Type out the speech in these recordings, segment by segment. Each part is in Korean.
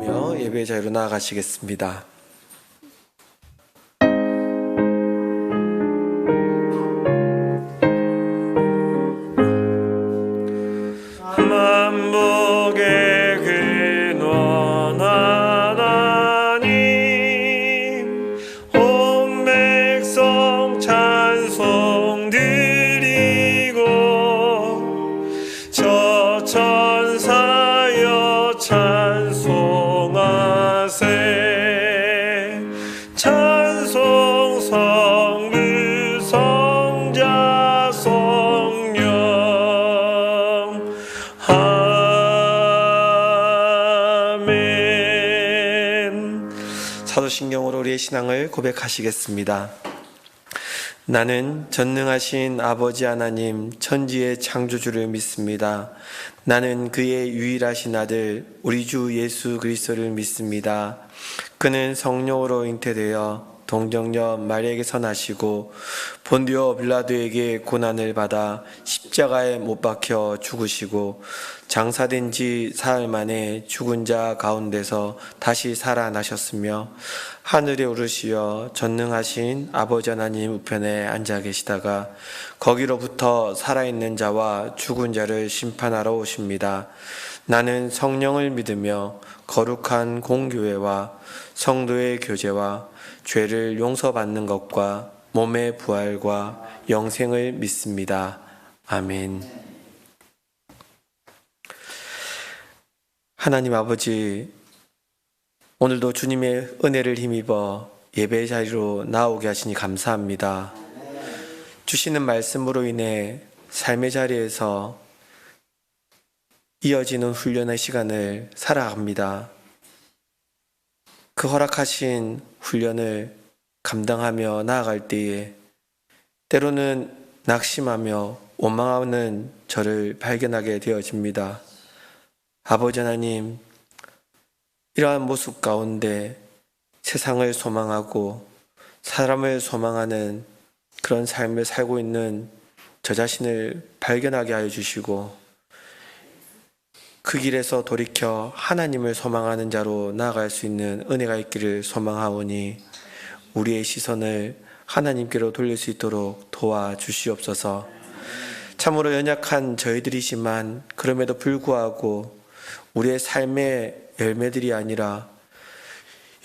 기도하며 예배의 자리로 나아가시겠습니다. 만복의 근원 하나님, 온 백성 찬송 드리고 저 천사여 찬송하세. 찬송 성부 성자 성령 아멘. 사도신경으로 우리의 신앙을 고백하시겠습니다. 나는 전능하신 아버지 하나님 천지의 창조주를 믿습니다. 나는 그의 유일하신 아들 우리 주 예수 그리스도를 믿습니다. 그는 성령으로 잉태되어 동정녀 마리아에게서 나시고 본디오 빌라도에게 고난을 받아 십자가에 못 박혀 죽으시고 장사된 지 사흘 만에 죽은 자 가운데서 다시 살아나셨으며 하늘에 오르시어 전능하신 아버지 하나님 우편에 앉아 계시다가 거기로부터 살아있는 자와 죽은 자를 심판하러 오십니다. 나는 성령을 믿으며 거룩한 공교회와 성도의 교제와 죄를 용서받는 것과 몸의 부활과 영생을 믿습니다. 아멘. 하나님 아버지, 오늘도 주님의 은혜를 힘입어 예배의 자리로 나오게 하시니 감사합니다. 주시는 말씀으로 인해 삶의 자리에서 이어지는 훈련의 시간을 살아갑니다. 그 허락하신 훈련을 감당하며 나아갈 때에 때로는 낙심하며 원망하는 저를 발견하게 되어집니다. 아버지 하나님, 이러한 모습 가운데 세상을 소망하고 사람을 소망하는 그런 삶을 살고 있는 저 자신을 발견하게 하여 주시고 그 길에서 돌이켜 하나님을 소망하는 자로 나아갈 수 있는 은혜가 있기를 소망하오니 우리의 시선을 하나님께로 돌릴 수 있도록 도와주시옵소서. 참으로 연약한 저희들이지만 그럼에도 불구하고 우리의 삶의 열매들이 아니라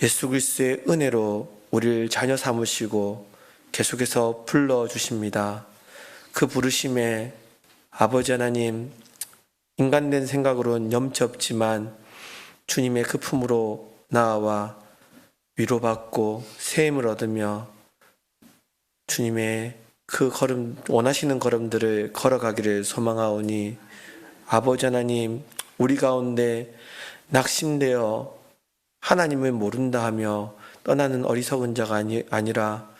예수 그리스도의 은혜로 우리를 자녀 삼으시고 계속해서 불러주십니다. 그 부르심에 아버지 하나님, 인간된 생각으로는 염치 없지만 주님의 그 품으로 나아와 위로받고 세임을 얻으며 주님의 그 걸음, 원하시는 걸음들을 걸어가기를 소망하오니 아버지 하나님, 우리 가운데 낙심되어 하나님을 모른다 하며 떠나는 어리석은 자가 아니라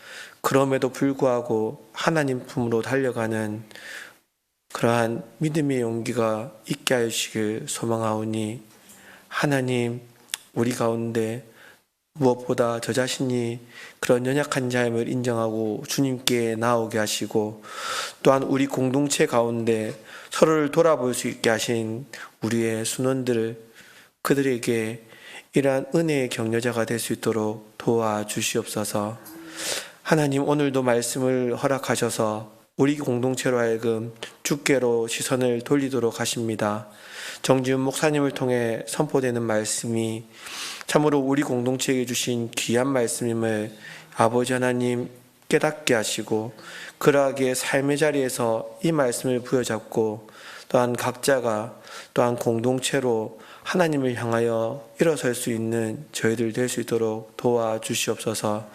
그럼에도 불구하고 하나님 품으로 달려가는 그러한 믿음의 용기가 있게 하여 주시길 소망하오니 하나님, 우리 가운데 무엇보다 저 자신이 그런 연약한 자임을 인정하고 주님께 나오게 하시고 또한 우리 공동체 가운데 서로를 돌아볼 수 있게 하신 우리의 순원들, 그들에게 이러한 은혜의 격려자가 될 수 있도록 도와주시옵소서. 하나님, 오늘도 말씀을 허락하셔서 우리 공동체로 하여금 주께로 시선을 돌리도록 하십니다. 정지훈 목사님을 통해 선포되는 말씀이 참으로 우리 공동체에게 주신 귀한 말씀임을 아버지 하나님 깨닫게 하시고 그러하게 삶의 자리에서 이 말씀을 부여잡고 또한 각자가 또한 공동체로 하나님을 향하여 일어설 수 있는 저희들 될 수 있도록 도와주시옵소서.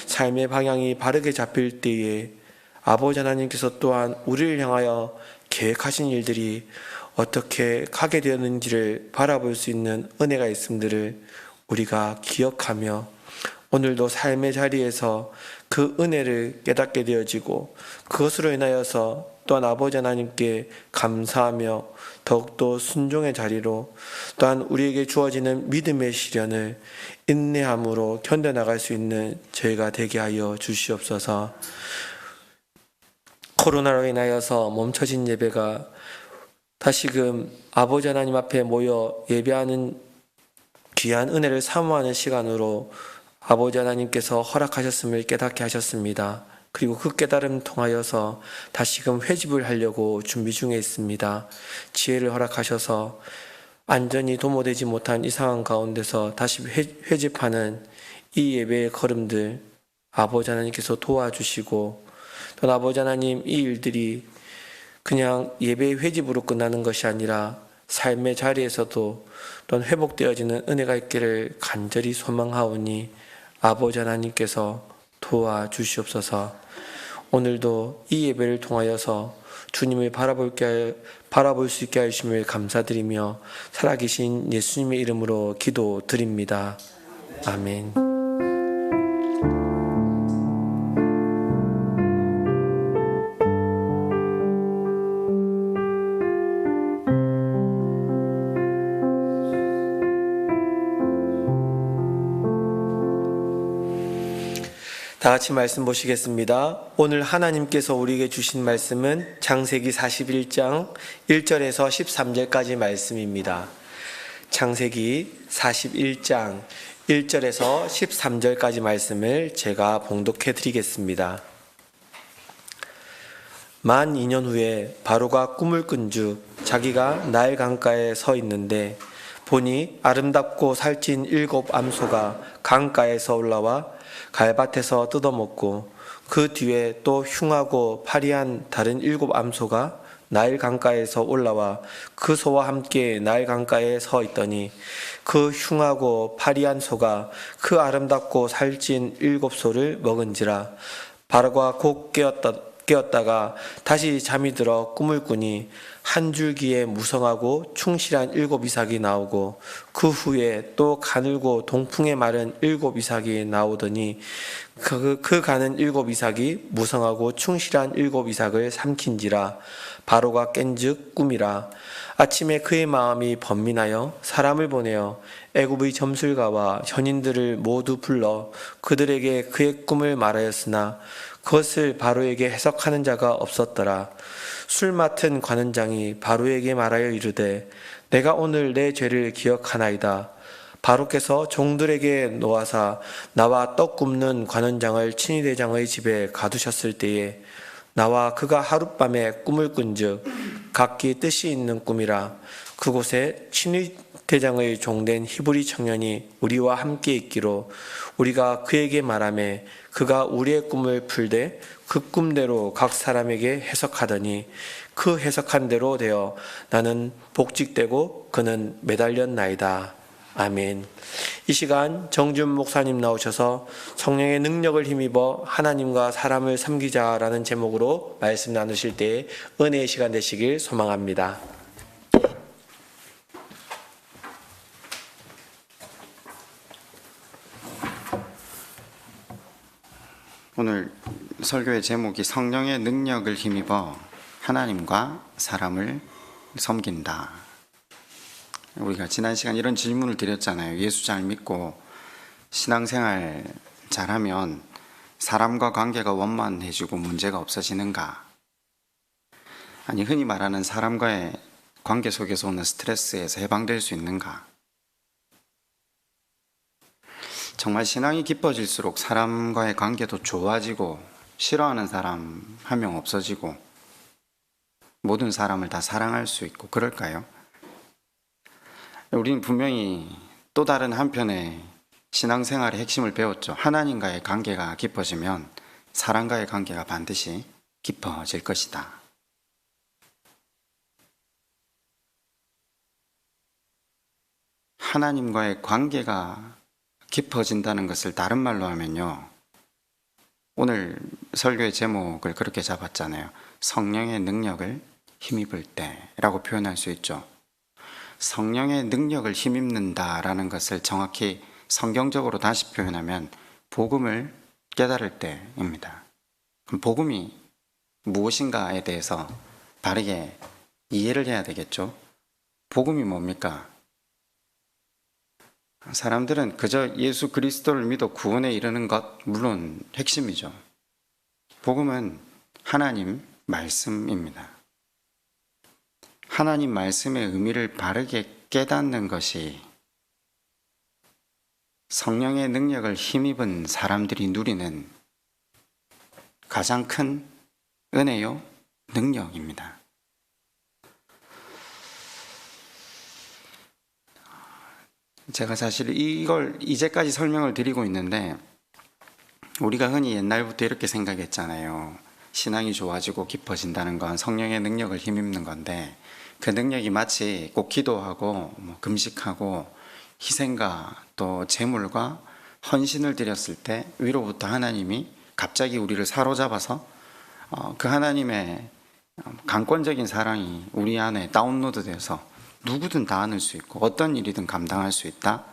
삶의 방향이 바르게 잡힐 때에 아버지 하나님께서 또한 우리를 향하여 계획하신 일들이 어떻게 가게 되었는지를 바라볼 수 있는 은혜가 있음들을 우리가 기억하며 오늘도 삶의 자리에서 그 은혜를 깨닫게 되어지고 그것으로 인하여서 또한 아버지 하나님께 감사하며 더욱더 순종의 자리로 또한 우리에게 주어지는 믿음의 시련을 인내함으로 견뎌나갈 수 있는 저희가 되게 하여 주시옵소서. 코로나로 인하여서 멈춰진 예배가 다시금 아버지 하나님 앞에 모여 예배하는 귀한 은혜를 사모하는 시간으로 아버지 하나님께서 허락하셨음을 깨닫게 하셨습니다. 그리고 그 깨달음 통하여서 다시금 회집을 하려고 준비 중에 있습니다. 지혜를 허락하셔서 안전히 도모되지 못한 이 상황 가운데서 다시 회집하는 이 예배의 걸음들 아버지 하나님께서 도와주시고, 또 아버지 하나님 이 일들이 그냥 예배의 회집으로 끝나는 것이 아니라 삶의 자리에서도 또한 회복되어지는 은혜가 있기를 간절히 소망하오니 아버지 하나님께서 도와주시옵소서. 오늘도 이 예배를 통하여서 주님을 바라볼 수 있게 하심을 감사드리며 살아계신 예수님의 이름으로 기도드립니다. 아멘. 다 같이 말씀 보시겠습니다. 오늘 하나님께서 우리에게 주신 말씀은 창세기 41장 1절에서 13절까지 말씀입니다. 창세기 41장 1절에서 13절까지 말씀을 제가 봉독해 드리겠습니다. 만 2년 후에 바로가 꿈을 꾼 즉 자기가 나일 강가에 서 있는데 보니 아름답고 살찐 7 암소가 강가에서 올라와 갈밭에서 뜯어먹고 그 뒤에 또 흉하고 파리한 다른 7 암소가 나일 강가에서 올라와 그 소와 함께 나일 강가에 서 있더니 그 흉하고 파리한 소가 그 아름답고 살찐 7 소를 먹은지라. 바로가 곧 깨었다가 다시 잠이 들어 꿈을 꾸니 한 줄기에 무성하고 충실한 7 이삭이 나오고 그 후에 또 가늘고 동풍에 마른 7 이삭이 나오더니 그 가는 7 이삭이 무성하고 충실한 7 이삭을 삼킨지라. 바로가 깬즉 꿈이라. 아침에 그의 마음이 번민하여 사람을 보내어 애굽의 점술가와 현인들을 모두 불러 그들에게 그의 꿈을 말하였으나 그것을 바로에게 해석하는 자가 없었더라. 술 맡은 관원장이 바로에게 말하여 이르되 내가 오늘 내 죄를 기억하나이다. 바로께서 종들에게 놓아사 나와 떡 굽는 관원장을 친위대장의 집에 가두셨을 때에 나와 그가 하룻밤에 꿈을 꾼즉 각기 뜻이 있는 꿈이라. 그곳에 친위대장의 종된 히브리 청년이 우리와 함께 있기로 우리가 그에게 말하매 그가 우리의 꿈을 풀되 그 꿈대로 각 사람에게 해석하더니 그 해석한 대로 되어 나는 복직되고 그는 매달렸나이다. 아멘. 이 시간 정준 목사님 나오셔서 성령의 능력을 힘입어 하나님과 사람을 섬기자라는 제목으로 말씀 나누실 때 은혜의 시간 되시길 소망합니다. 오늘 설교의 제목이 성령의 능력을 힘입어 하나님과 사람을 섬긴다. 우리가 지난 시간 이런 질문을 드렸잖아요. 예수 잘 믿고 신앙생활 잘하면 사람과 관계가 원만해지고 문제가 없어지는가? 아니, 흔히 말하는 사람과의 관계 속에서 오는 스트레스에서 해방될 수 있는가? 정말 신앙이 깊어질수록 사람과의 관계도 좋아지고 싫어하는 사람 한 명 없어지고 모든 사람을 다 사랑할 수 있고 그럴까요? 우리는 분명히 또 다른 한편의 신앙생활의 핵심을 배웠죠. 하나님과의 관계가 깊어지면 사람과의 관계가 반드시 깊어질 것이다. 하나님과의 관계가 깊어진다는 것을 다른 말로 하면요, 오늘 설교의 제목을 그렇게 잡았잖아요. 성령의 능력을 힘입을 때라고 표현할 수 있죠. 성령의 능력을 힘입는다라는 것을 정확히 성경적으로 다시 표현하면 복음을 깨달을 때입니다. 그럼 복음이 무엇인가에 대해서 바르게 이해를 해야 되겠죠. 복음이 뭡니까? 사람들은 그저 예수 그리스도를 믿어 구원에 이르는 것 물론 핵심이죠. 복음은 하나님 말씀입니다. 하나님 말씀의 의미를 바르게 깨닫는 것이 성령의 능력을 힘입은 사람들이 누리는 가장 큰 은혜요, 능력입니다. 제가 사실 이걸 이제까지 설명을 드리고 있는데, 우리가 흔히 옛날부터 이렇게 생각했잖아요. 신앙이 좋아지고 깊어진다는 건 성령의 능력을 힘입는 건데, 그 능력이 마치 꼭 기도하고 금식하고 희생과 또 제물과 헌신을 드렸을 때 위로부터 하나님이 갑자기 우리를 사로잡아서 그 하나님의 강권적인 사랑이 우리 안에 다운로드돼서 누구든 다 안을 수 있고 어떤 일이든 감당할 수 있다.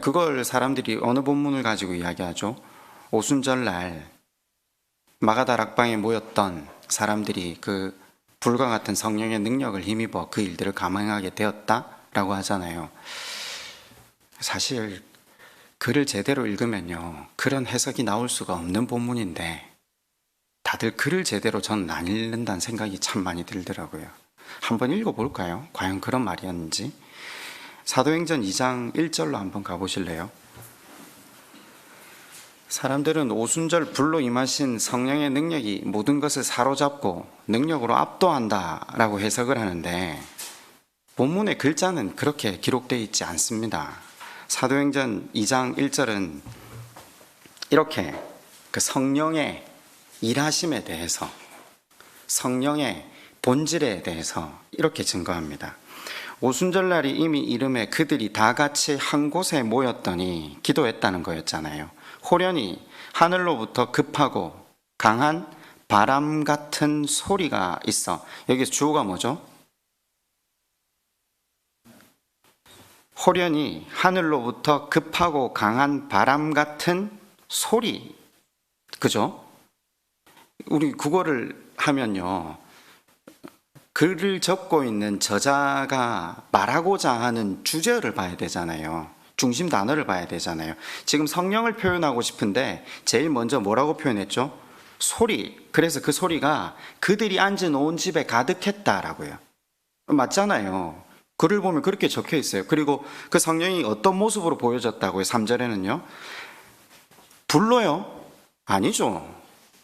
그걸 사람들이 어느 본문을 가지고 이야기하죠? 오순절날 마가다 락방에 모였던 사람들이 그 불과 같은 성령의 능력을 힘입어 그 일들을 감행하게 되었다라고 하잖아요. 사실 글을 제대로 읽으면요, 그런 해석이 나올 수가 없는 본문인데 다들 글을 제대로 저는 안 읽는다는 생각이 참 많이 들더라고요. 한번 읽어볼까요? 과연 그런 말이었는지. 사도행전 2장 1절로 한번 가보실래요? 사람들은 오순절 불로 임하신 성령의 능력이 모든 것을 사로잡고 능력으로 압도한다라고 해석을 하는데, 본문의 글자는 그렇게 기록되어 있지 않습니다. 사도행전 2장 1절은 이렇게 그 성령의 일하심에 대해서, 성령의 본질에 대해서 이렇게 증거합니다. 오순절날이 이미 이름에 그들이 다 같이 한 곳에 모였더니 기도했다는 거였잖아요. 호련히 하늘로부터 급하고 강한 바람 같은 소리가 있어. 여기서 주어가 뭐죠? 호련히 하늘로부터 급하고 강한 바람 같은 소리. 그죠? 우리 국어를 하면요, 글을 적고 있는 저자가 말하고자 하는 주제어를 봐야 되잖아요. 중심 단어를 봐야 되잖아요. 지금 성령을 표현하고 싶은데 제일 먼저 뭐라고 표현했죠? 소리. 그래서 그 소리가 그들이 앉은 온 집에 가득했다라고요. 맞잖아요. 글을 보면 그렇게 적혀 있어요. 그리고 그 성령이 어떤 모습으로 보여졌다고요? 3절에는요. 불로요? 아니죠.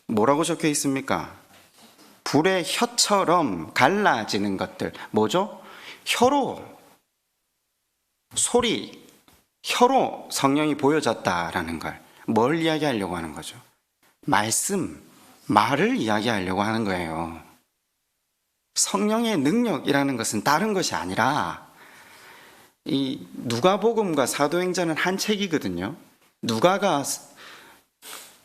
뭐라고 적혀 있습니까? 불의 혀처럼 갈라지는 것들. 뭐죠? 혀로, 소리, 혀로 성령이 보여졌다라는 걸, 뭘 이야기하려고 하는 거죠? 말씀, 말을 이야기하려고 하는 거예요. 성령의 능력이라는 것은 다른 것이 아니라, 이 누가복음과 사도행전은 한 책이거든요. 누가가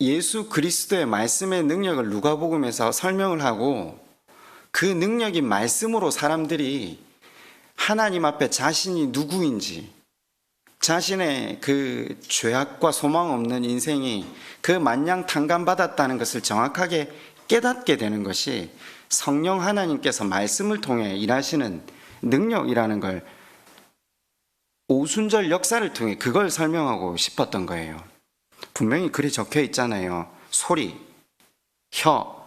예수 그리스도의 말씀의 능력을 누가복음에서 설명을 하고, 그 능력인 말씀으로 사람들이 하나님 앞에 자신이 누구인지, 자신의 그 죄악과 소망 없는 인생이 그 마냥 탕감받았다는 것을 정확하게 깨닫게 되는 것이 성령 하나님께서 말씀을 통해 일하시는 능력이라는 걸 오순절 역사를 통해 그걸 설명하고 싶었던 거예요. 분명히 글이 적혀 있잖아요. 소리, 혀,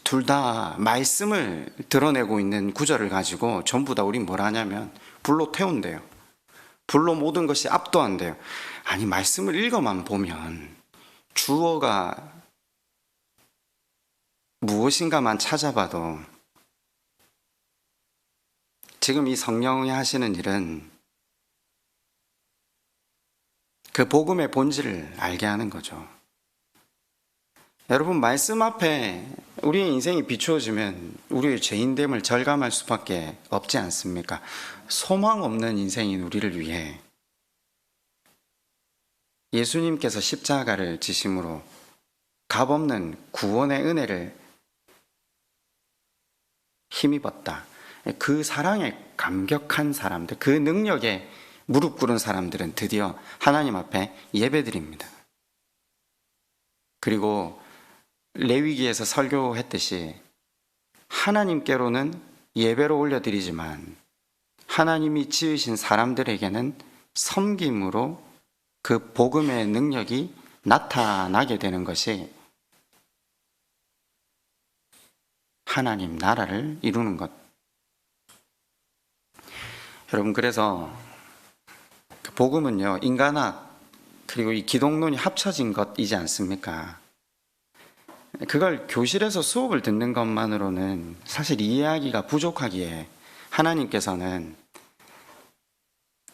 둘 다 말씀을 드러내고 있는 구절을 가지고 전부 다 우린 뭘 하냐면 불로 태운대요. 불로 모든 것이 압도한대요. 아니, 말씀을 읽어만 보면 주어가 무엇인가만 찾아봐도 지금 이 성령이 하시는 일은 그 복음의 본질을 알게 하는 거죠. 여러분, 말씀 앞에 우리의 인생이 비추어지면 우리의 죄인됨을 절감할 수밖에 없지 않습니까? 소망 없는 인생인 우리를 위해 예수님께서 십자가를 지심으로 값없는 구원의 은혜를 힘입었다. 그 사랑에 감격한 사람들, 그 능력에 무릎 꿇은 사람들은 드디어 하나님 앞에 예배드립니다. 그리고 레위기에서 설교했듯이 하나님께로는 예배로 올려드리지만 하나님이 지으신 사람들에게는 섬김으로 그 복음의 능력이 나타나게 되는 것이 하나님 나라를 이루는 것. 여러분, 그래서 그 복음은요, 인간학 그리고 이 기독론이 합쳐진 것이지 않습니까? 그걸 교실에서 수업을 듣는 것만으로는 사실 이해하기가 부족하기에 하나님께서는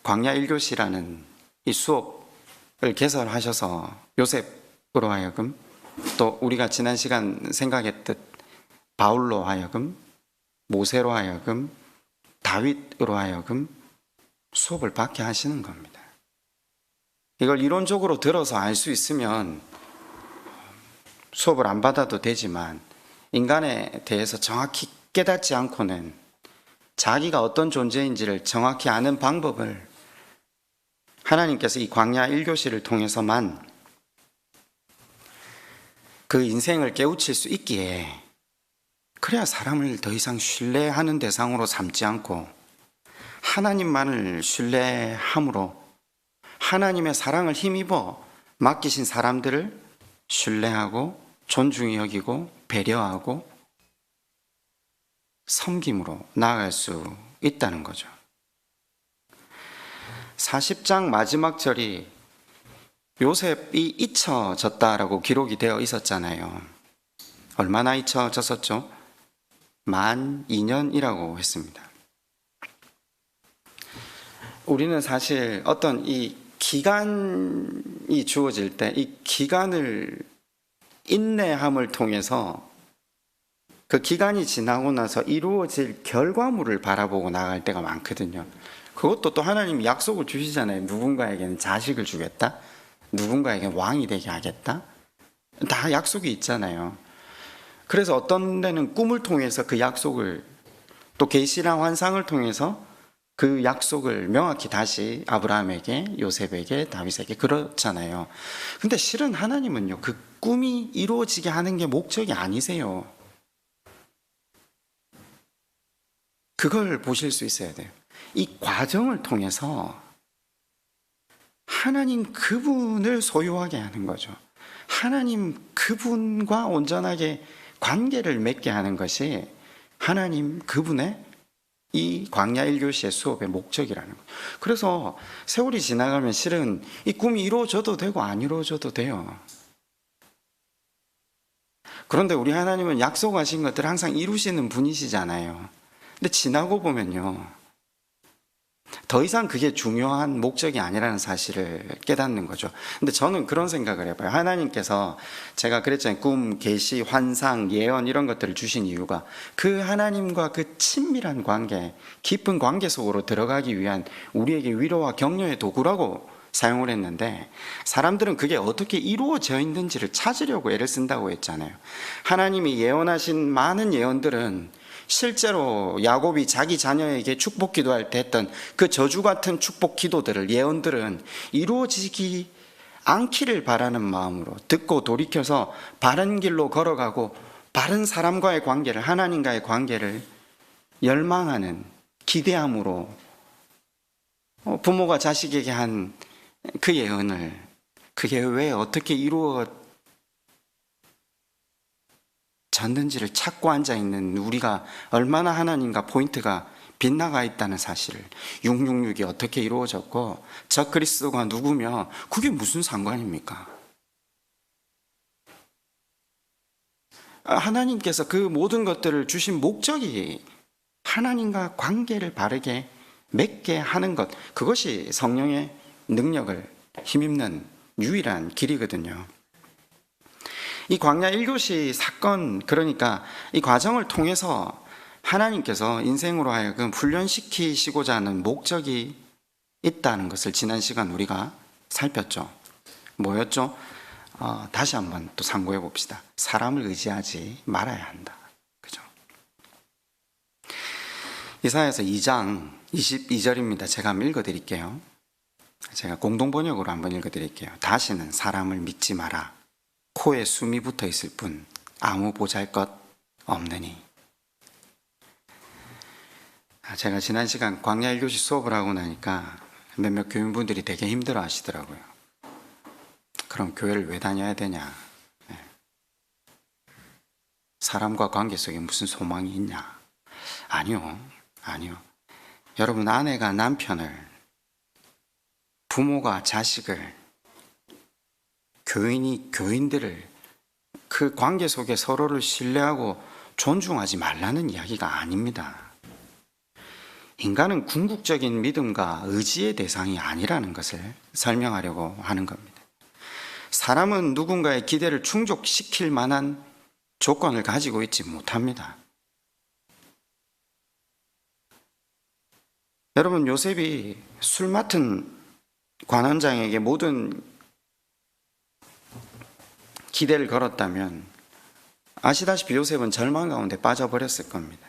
광야 1교시라는 이 수업을 개설하셔서 요셉으로 하여금, 또 우리가 지난 시간 생각했듯 바울로 하여금, 모세로 하여금, 다윗으로 하여금 수업을 받게 하시는 겁니다. 이걸 이론적으로 들어서 알 수 있으면 수업을 안 받아도 되지만, 인간에 대해서 정확히 깨닫지 않고는 자기가 어떤 존재인지를 정확히 아는 방법을 하나님께서 이 광야 1교시를 통해서만 그 인생을 깨우칠 수 있기에, 그래야 사람을 더 이상 신뢰하는 대상으로 삼지 않고 하나님만을 신뢰함으로 하나님의 사랑을 힘입어 맡기신 사람들을 신뢰하고 존중히 여기고 배려하고 섬김으로 나아갈 수 있다는 거죠. 40장 마지막 절이 요셉이 잊혀졌다라고 기록이 되어 있었잖아요. 얼마나 잊혀졌었죠? 만 2년이라고 했습니다. 우리는 사실 어떤 이 기간이 주어질 때 이 기간을 인내함을 통해서 그 기간이 지나고 나서 이루어질 결과물을 바라보고 나갈 때가 많거든요. 그것도 또 하나님이 약속을 주시잖아요. 누군가에게는 자식을 주겠다, 누군가에게는 왕이 되게 하겠다, 다 약속이 있잖아요. 그래서 어떤 데는 꿈을 통해서 그 약속을, 또 계시나 환상을 통해서 그 약속을 명확히 다시 아브라함에게, 요셉에게, 다윗에게 그렇잖아요. 근데 실은 하나님은요, 그 꿈이 이루어지게 하는 게 목적이 아니세요. 그걸 보실 수 있어야 돼요. 이 과정을 통해서 하나님 그분을 소유하게 하는 거죠. 하나님 그분과 온전하게 관계를 맺게 하는 것이 하나님 그분의 이 광야 1교시의 수업의 목적이라는 거예요. 그래서 세월이 지나가면 실은 이 꿈이 이루어져도 되고 안 이루어져도 돼요. 그런데 우리 하나님은 약속하신 것들을 항상 이루시는 분이시잖아요. 근데 지나고 보면요, 더 이상 그게 중요한 목적이 아니라는 사실을 깨닫는 거죠. 근데 저는 그런 생각을 해봐요. 하나님께서, 제가 그랬잖아요, 꿈, 계시, 환상, 예언 이런 것들을 주신 이유가 그 하나님과 그 친밀한 관계, 깊은 관계 속으로 들어가기 위한 우리에게 위로와 격려의 도구라고 사용을 했는데, 사람들은 그게 어떻게 이루어져 있는지를 찾으려고 애를 쓴다고 했잖아요. 하나님이 예언하신 많은 예언들은 실제로 야곱이 자기 자녀에게 축복 기도할 때 했던 그 저주 같은 축복 기도들을, 예언들은 이루어지기 않기를 바라는 마음으로 듣고 돌이켜서 바른 길로 걸어가고 바른 사람과의 관계를, 하나님과의 관계를 열망하는 기대함으로 부모가 자식에게 한 그 예언을, 그게 왜 어떻게 이루어졌는지를 찾고 앉아있는 우리가 얼마나 하나님과 포인트가 빗나가 있다는 사실을, 666이 어떻게 이루어졌고 저 그리스도가 누구며 그게 무슨 상관입니까? 하나님께서 그 모든 것들을 주신 목적이 하나님과 관계를 바르게 맺게 하는 것, 그것이 성령의 능력을 힘입는 유일한 길이거든요. 이 광야 1교시 사건, 그러니까 이 과정을 통해서 하나님께서 인생으로 하여금 훈련시키시고자 하는 목적이 있다는 것을 지난 시간 우리가 살폈죠. 뭐였죠? 다시 한번 또 상고해 봅시다. 사람을 의지하지 말아야 한다. 그죠? 이사야서 2장 22절입니다. 제가 한번 읽어드릴게요. 제가 공동번역으로 한번 읽어드릴게요. 다시는 사람을 믿지 마라. 코에 숨이 붙어 있을 뿐 아무 보잘것 없느니. 제가 지난 시간 광야 1교시 수업을 하고 나니까 몇몇 교인분들이 되게 힘들어 하시더라고요. 그럼 교회를 왜 다녀야 되냐? 사람과 관계 속에 무슨 소망이 있냐? 아니요. 여러분, 아내가 남편을, 부모가 자식을 교인이 교인들을 그 관계 속에 서로를 신뢰하고 존중하지 말라는 이야기가 아닙니다. 인간은 궁극적인 믿음과 의지의 대상이 아니라는 것을 설명하려고 하는 겁니다. 사람은 누군가의 기대를 충족시킬 만한 조건을 가지고 있지 못합니다. 여러분, 요셉이 술 맡은 관원장에게 모든 기대를 걸었다면 아시다시피 요셉은 절망 가운데 빠져버렸을 겁니다.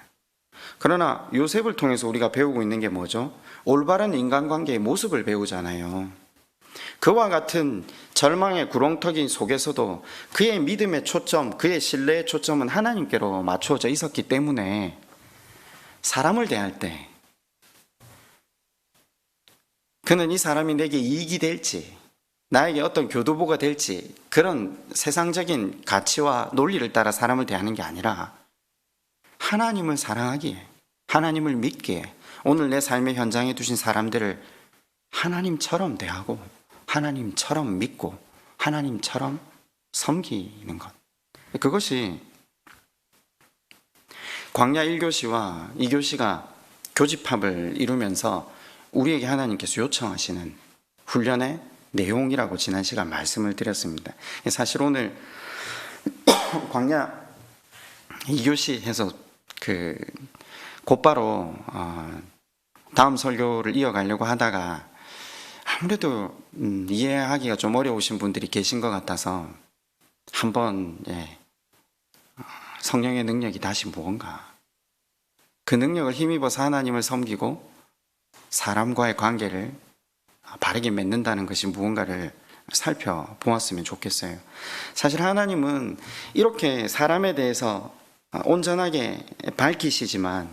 그러나 요셉을 통해서 우리가 배우고 있는 게 뭐죠? 올바른 인간관계의 모습을 배우잖아요. 그와 같은 절망의 구렁텅이 속에서도 그의 믿음의 초점, 그의 신뢰의 초점은 하나님께로 맞추어져 있었기 때문에 사람을 대할 때 그는 이 사람이 내게 이익이 될지, 나에게 어떤 교두보가 될지 그런 세상적인 가치와 논리를 따라 사람을 대하는 게 아니라 하나님을 사랑하기에, 하나님을 믿기에 오늘 내 삶의 현장에 두신 사람들을 하나님처럼 대하고 하나님처럼 믿고 하나님처럼 섬기는 것, 그것이 광야 1교시와 2교시가 교집합을 이루면서 우리에게 하나님께서 요청하시는 훈련의 내용이라고 지난 시간 말씀을 드렸습니다. 사실 오늘 광야 2교시 해서 곧바로 다음 설교를 이어가려고 하다가 아무래도 이해하기가 좀 어려우신 분들이 계신 것 같아서 한번 성령의 능력이 다시 무언가, 그 능력을 힘입어서 하나님을 섬기고 사람과의 관계를 바르게 맺는다는 것이 무언가를 살펴보았으면 좋겠어요. 사실 하나님은 이렇게 사람에 대해서 온전하게 밝히시지만,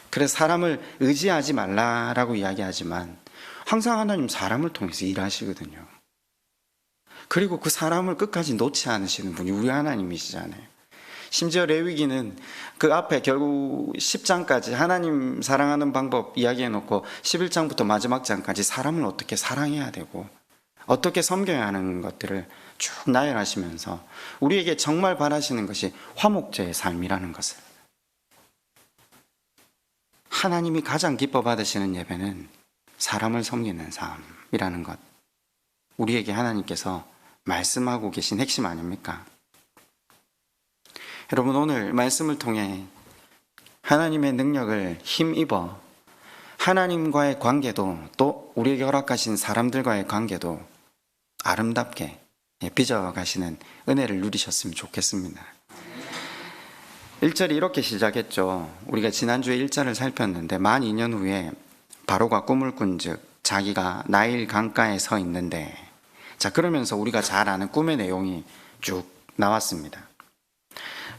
그래서 사람을 의지하지 말라라고 이야기하지만 항상 하나님 사람을 통해서 일하시거든요. 그리고 그 사람을 끝까지 놓지 않으시는 분이 우리 하나님이시잖아요. 심지어 레위기는 그 앞에 결국 10장까지 하나님 사랑하는 방법 이야기해놓고 11장부터 마지막 장까지 사람을 어떻게 사랑해야 되고 어떻게 섬겨야 하는 것들을 쭉 나열하시면서 우리에게 정말 바라시는 것이 화목제의 삶이라는 것을, 하나님이 가장 기뻐 받으시는 예배는 사람을 섬기는 삶이라는 것, 우리에게 하나님께서 말씀하고 계신 핵심 아닙니까? 여러분, 오늘 말씀을 통해 하나님의 능력을 힘입어 하나님과의 관계도 또 우리에게 허락하신 사람들과의 관계도 아름답게 빚어가시는 은혜를 누리셨으면 좋겠습니다. 1절이 이렇게 시작했죠. 우리가 지난주에 1절을 살폈는데, 만 2년 후에 바로가 꿈을 꾼즉 자기가 나일 강가에 서 있는데, 자, 그러면서 우리가 잘 아는 꿈의 내용이 쭉 나왔습니다.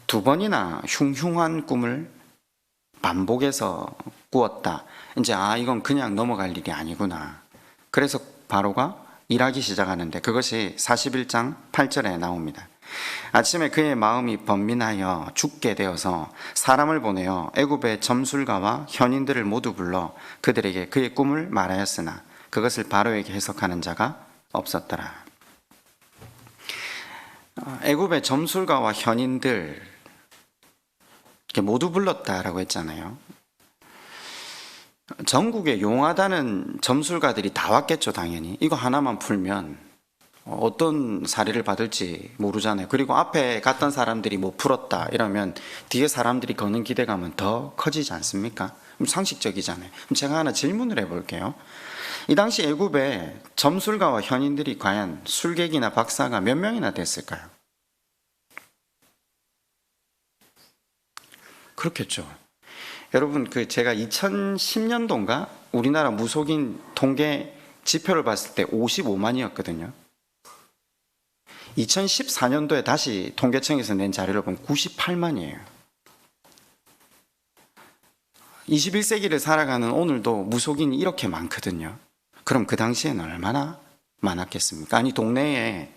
두 번이나 흉흉한 꿈을 반복해서 꾸었다. 이제 이건 그냥 넘어갈 일이 아니구나. 그래서 바로가 일하기 시작하는데, 그것이 41장 8절에 나옵니다. 아침에 그의 마음이 번민하여 죽게 되어서 사람을 보내어 애굽의 점술가와 현인들을 모두 불러 그들에게 그의 꿈을 말하였으나 그것을 바로에게 해석하는 자가 없었더라. 애굽의 점술가와 현인들 모두 불렀다라고 했잖아요. 전국에 용하다는 점술가들이 다 왔겠죠, 당연히. 이거 하나만 풀면 어떤 사례를 받을지 모르잖아요. 그리고 앞에 갔던 사람들이 못 풀었다 이러면 뒤에 사람들이 거는 기대감은 더 커지지 않습니까? 상식적이잖아요. 그럼 제가 하나 질문을 해볼게요. 이 당시 애굽에 점술가와 현인들이 과연 술객이나 박사가 몇 명이나 됐을까요? 그렇겠죠. 여러분, 제가 2010년도인가 우리나라 무속인 통계 지표를 봤을 때 55만이었거든요. 2014년도에 다시 통계청에서 낸 자료를 보면 98만이에요. 21세기를 살아가는 오늘도 무속인이 이렇게 많거든요. 그럼 그 당시에는 얼마나 많았겠습니까? 아니, 동네에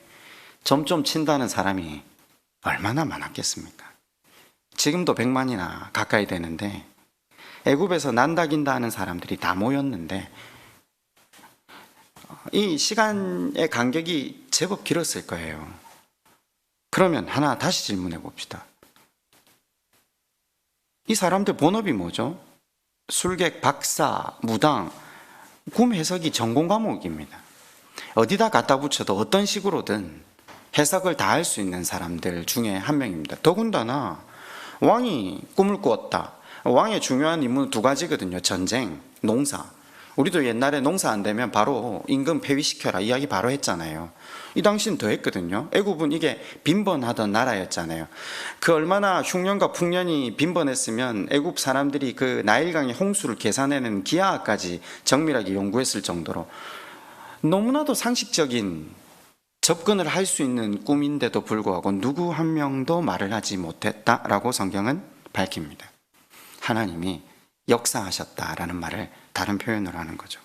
점 좀 친다는 사람이 얼마나 많았겠습니까? 지금도 100만이나 가까이 되는데, 애굽에서 난다긴다 하는 사람들이 다 모였는데 이 시간의 간격이 제법 길었을 거예요. 그러면 하나 다시 질문해 봅시다. 이 사람들 본업이 뭐죠? 술객, 박사, 무당, 꿈 해석이 전공 과목입니다. 어디다 갖다 붙여도 어떤 식으로든 해석을 다 할 수 있는 사람들 중에 한 명입니다. 더군다나 왕이 꿈을 꾸었다. 왕의 중요한 임무는 두 가지거든요. 전쟁, 농사. 우리도 옛날에 농사 안 되면 바로 임금 폐위시켜라 이야기 바로 했잖아요. 이 당시는 더 했거든요. 애굽은 이게 빈번하던 나라였잖아요. 그 얼마나 흉년과 풍년이 빈번했으면 애굽 사람들이 그 나일강의 홍수를 계산해내는 기하까지 정밀하게 연구했을 정도로 너무나도 상식적인 접근을 할 수 있는 꿈인데도 불구하고 누구 한 명도 말을 하지 못했다라고 성경은 밝힙니다. 하나님이 역사하셨다라는 말을 다른 표현으로 하는 거죠.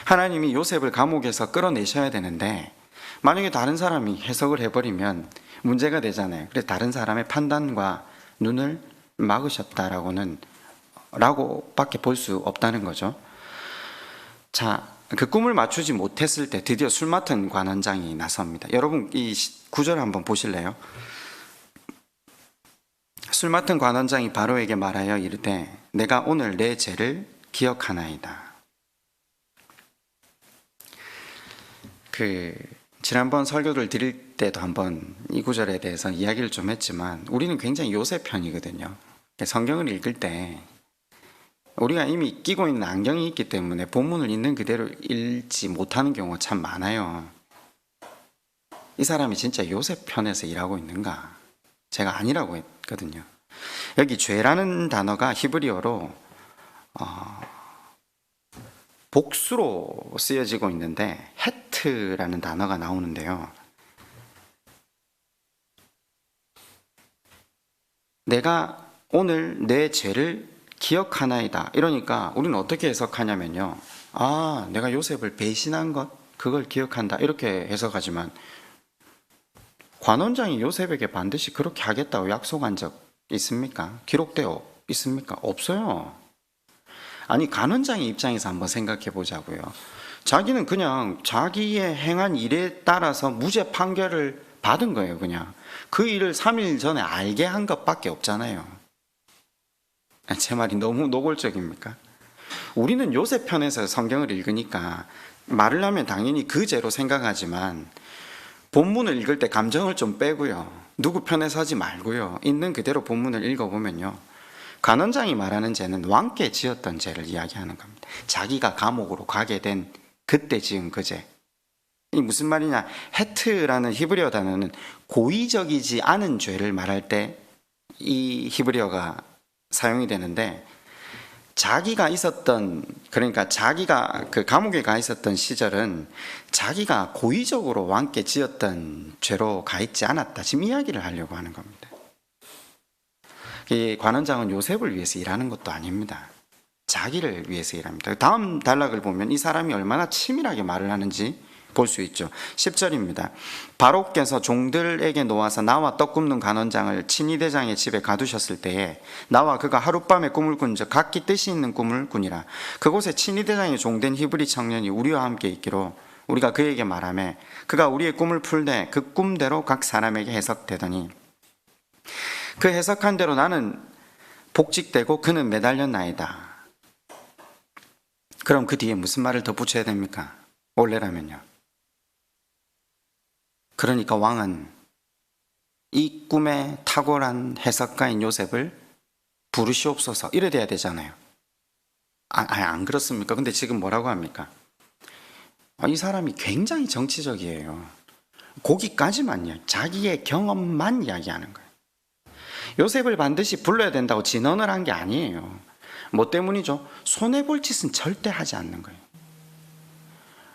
하나님이 요셉을 감옥에서 끌어내셔야 되는데 만약에 다른 사람이 해석을 해버리면 문제가 되잖아요. 그래서 다른 사람의 판단과 눈을 막으셨다라고는 라고밖에 볼 수 없다는 거죠. 자, 그 꿈을 맞추지 못했을 때 드디어 술 맡은 관원장이 나섭니다. 여러분 이 구절 한번 보실래요? 술 맡은 관원장이 바로에게 말하여 이르되 내가 오늘 내 죄를 기억하나이다. 지난번 설교를 드릴 때도 한번 이 구절에 대해서 이야기를 좀 했지만 우리는 굉장히 요셉 편이거든요. 성경을 읽을 때 우리가 이미 끼고 있는 안경이 있기 때문에 본문을 있는 그대로 읽지 못하는 경우가 참 많아요. 이 사람이 진짜 요셉 편에서 일하고 있는가? 제가 아니라고 했거든요. 여기 죄라는 단어가 히브리어로 복수로 쓰여지고 있는데 헤트라는 단어가 나오는데요. 내가 오늘 내 죄를 기억하나이다. 이러니까 우리는 어떻게 해석하냐면요. 아, 내가 요셉을 배신한 것, 그걸 기억한다. 이렇게 해석하지만 관원장이 요셉에게 반드시 그렇게 하겠다고 약속한 적 있습니까? 기록되어 있습니까? 없어요. 아니, 관원장의 입장에서 한번 생각해 보자고요. 자기는 그냥 자기의 행한 일에 따라서 무죄 판결을 받은 거예요. 그냥 그 일을 3일 전에 알게 한 것밖에 없잖아요. 제 말이 너무 노골적입니까? 우리는 요셉 편에서 성경을 읽으니까 말을 하면 당연히 그 죄로 생각하지만 본문을 읽을 때 감정을 좀 빼고요. 누구 편에 서지 말고요. 있는 그대로 본문을 읽어보면요. 관원장이 말하는 죄는 왕께 지었던 죄를 이야기하는 겁니다. 자기가 감옥으로 가게 된 그때 지은 그 죄. 이 무슨 말이냐? 헤트라는 히브리어 단어는 고의적이지 않은 죄를 말할 때 이 히브리어가 사용이 되는데 자기가 있었던, 그러니까 자기가 그 감옥에 가 있었던 시절은 자기가 고의적으로 왕께 지었던 죄로 가 있지 않았다. 지금 이야기를 하려고 하는 겁니다. 이 관원장은 요셉을 위해서 일하는 것도 아닙니다. 자기를 위해서 일합니다. 다음 단락을 보면 이 사람이 얼마나 치밀하게 말을 하는지 볼 수 있죠. 10절입니다. 바로께서 종들에게 놓아서 나와 떡 굽는 관원장을 친위대장의 집에 가두셨을 때에 나와 그가 하룻밤에 꿈을 꾼즉 각기 뜻이 있는 꿈을 꾸니라. 그곳에 친위대장의 종된 히브리 청년이 우리와 함께 있기로 우리가 그에게 말하매 그가 우리의 꿈을 풀되 그 꿈대로 각 사람에게 해석되더니 그 해석한 대로 나는 복직되고 그는 매달렸나이다. 그럼 그 뒤에 무슨 말을 더 붙여야 됩니까? 원래라면요. 그러니까 왕은 이 꿈의 탁월한 해석가인 요셉을 부르시옵소서 이래 돼야 되잖아요. 안 그렇습니까? 근데 지금 뭐라고 합니까? 이 사람이 굉장히 정치적이에요. 거기까지만요. 자기의 경험만 이야기하는 거예요. 요셉을 반드시 불러야 된다고 진언을 한 게 아니에요. 뭐 때문이죠? 손해볼 짓은 절대 하지 않는 거예요.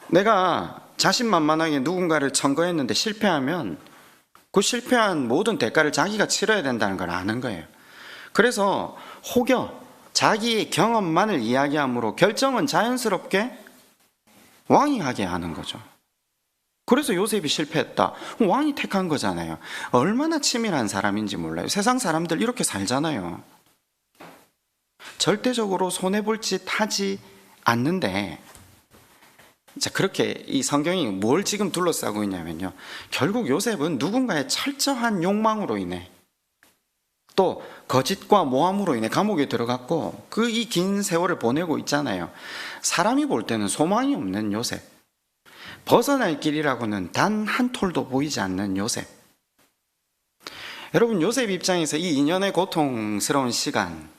내가 자신만만하게 누군가를 청거했는데 실패하면 그 실패한 모든 대가를 자기가 치러야 된다는 걸 아는 거예요. 그래서 혹여 자기의 경험만을 이야기함으로 결정은 자연스럽게 왕이 하게 하는 거죠. 그래서 요셉이 실패했다. 왕이 택한 거잖아요. 얼마나 치밀한 사람인지 몰라요. 세상 사람들 이렇게 살잖아요. 절대적으로 손해볼 짓 하지 않는데 자, 그렇게 이 성경이 뭘 지금 둘러싸고 있냐면요, 결국 요셉은 누군가의 철저한 욕망으로 인해 또 거짓과 모함으로 인해 감옥에 들어갔고 그 이 긴 세월을 보내고 있잖아요. 사람이 볼 때는 소망이 없는 요셉, 벗어날 길이라고는 단 한 톨도 보이지 않는 요셉. 여러분, 요셉 입장에서 이 2년의 고통스러운 시간,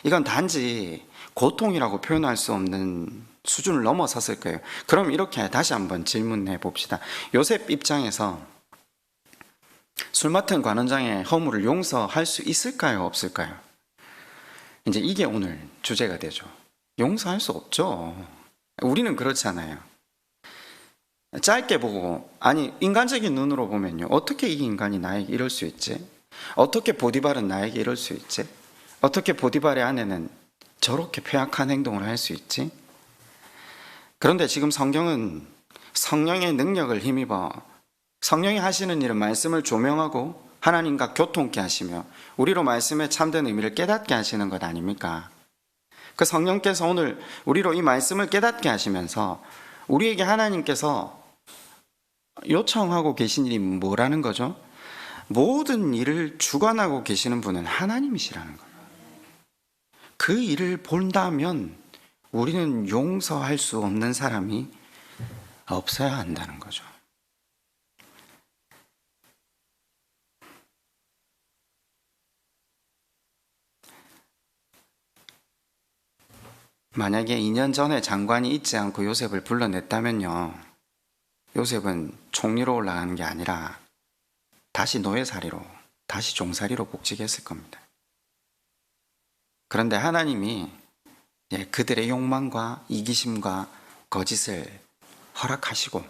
이건 단지 고통이라고 표현할 수 없는 수준을 넘어섰을 거예요. 그럼 이렇게 다시 한번 질문해 봅시다. 요셉 입장에서 술 맡은 관원장의 허물을 용서할 수 있을까요? 없을까요? 이제 이게 오늘 주제가 되죠. 용서할 수 없죠. 우리는 그렇잖아요. 짧게 보고, 아니 인간적인 눈으로 보면요, 어떻게 이 인간이 나에게 이럴 수 있지? 어떻게 보디발은 나에게 이럴 수 있지? 어떻게 보디발의 아내는 저렇게 폐악한 행동을 할 수 있지? 그런데 지금 성경은 성령의 능력을 힘입어 성령이 하시는 일은 말씀을 조명하고 하나님과 교통케 하시며 우리로 말씀의 참된 의미를 깨닫게 하시는 것 아닙니까? 그 성령께서 오늘 우리로 이 말씀을 깨닫게 하시면서 우리에게 하나님께서 요청하고 계신 일이 뭐라는 거죠? 모든 일을 주관하고 계시는 분은 하나님이시라는 거예요. 그 일을 본다면 우리는 용서할 수 없는 사람이 없어야 한다는 거죠. 만약에 2년 전에 장관이 잊지 않고 요셉을 불러냈다면요, 요셉은 총리로 올라가는 게 아니라 다시 노예살이로, 다시 종살이로 복직했을 겁니다. 그런데 하나님이 그들의 욕망과 이기심과 거짓을 허락하시고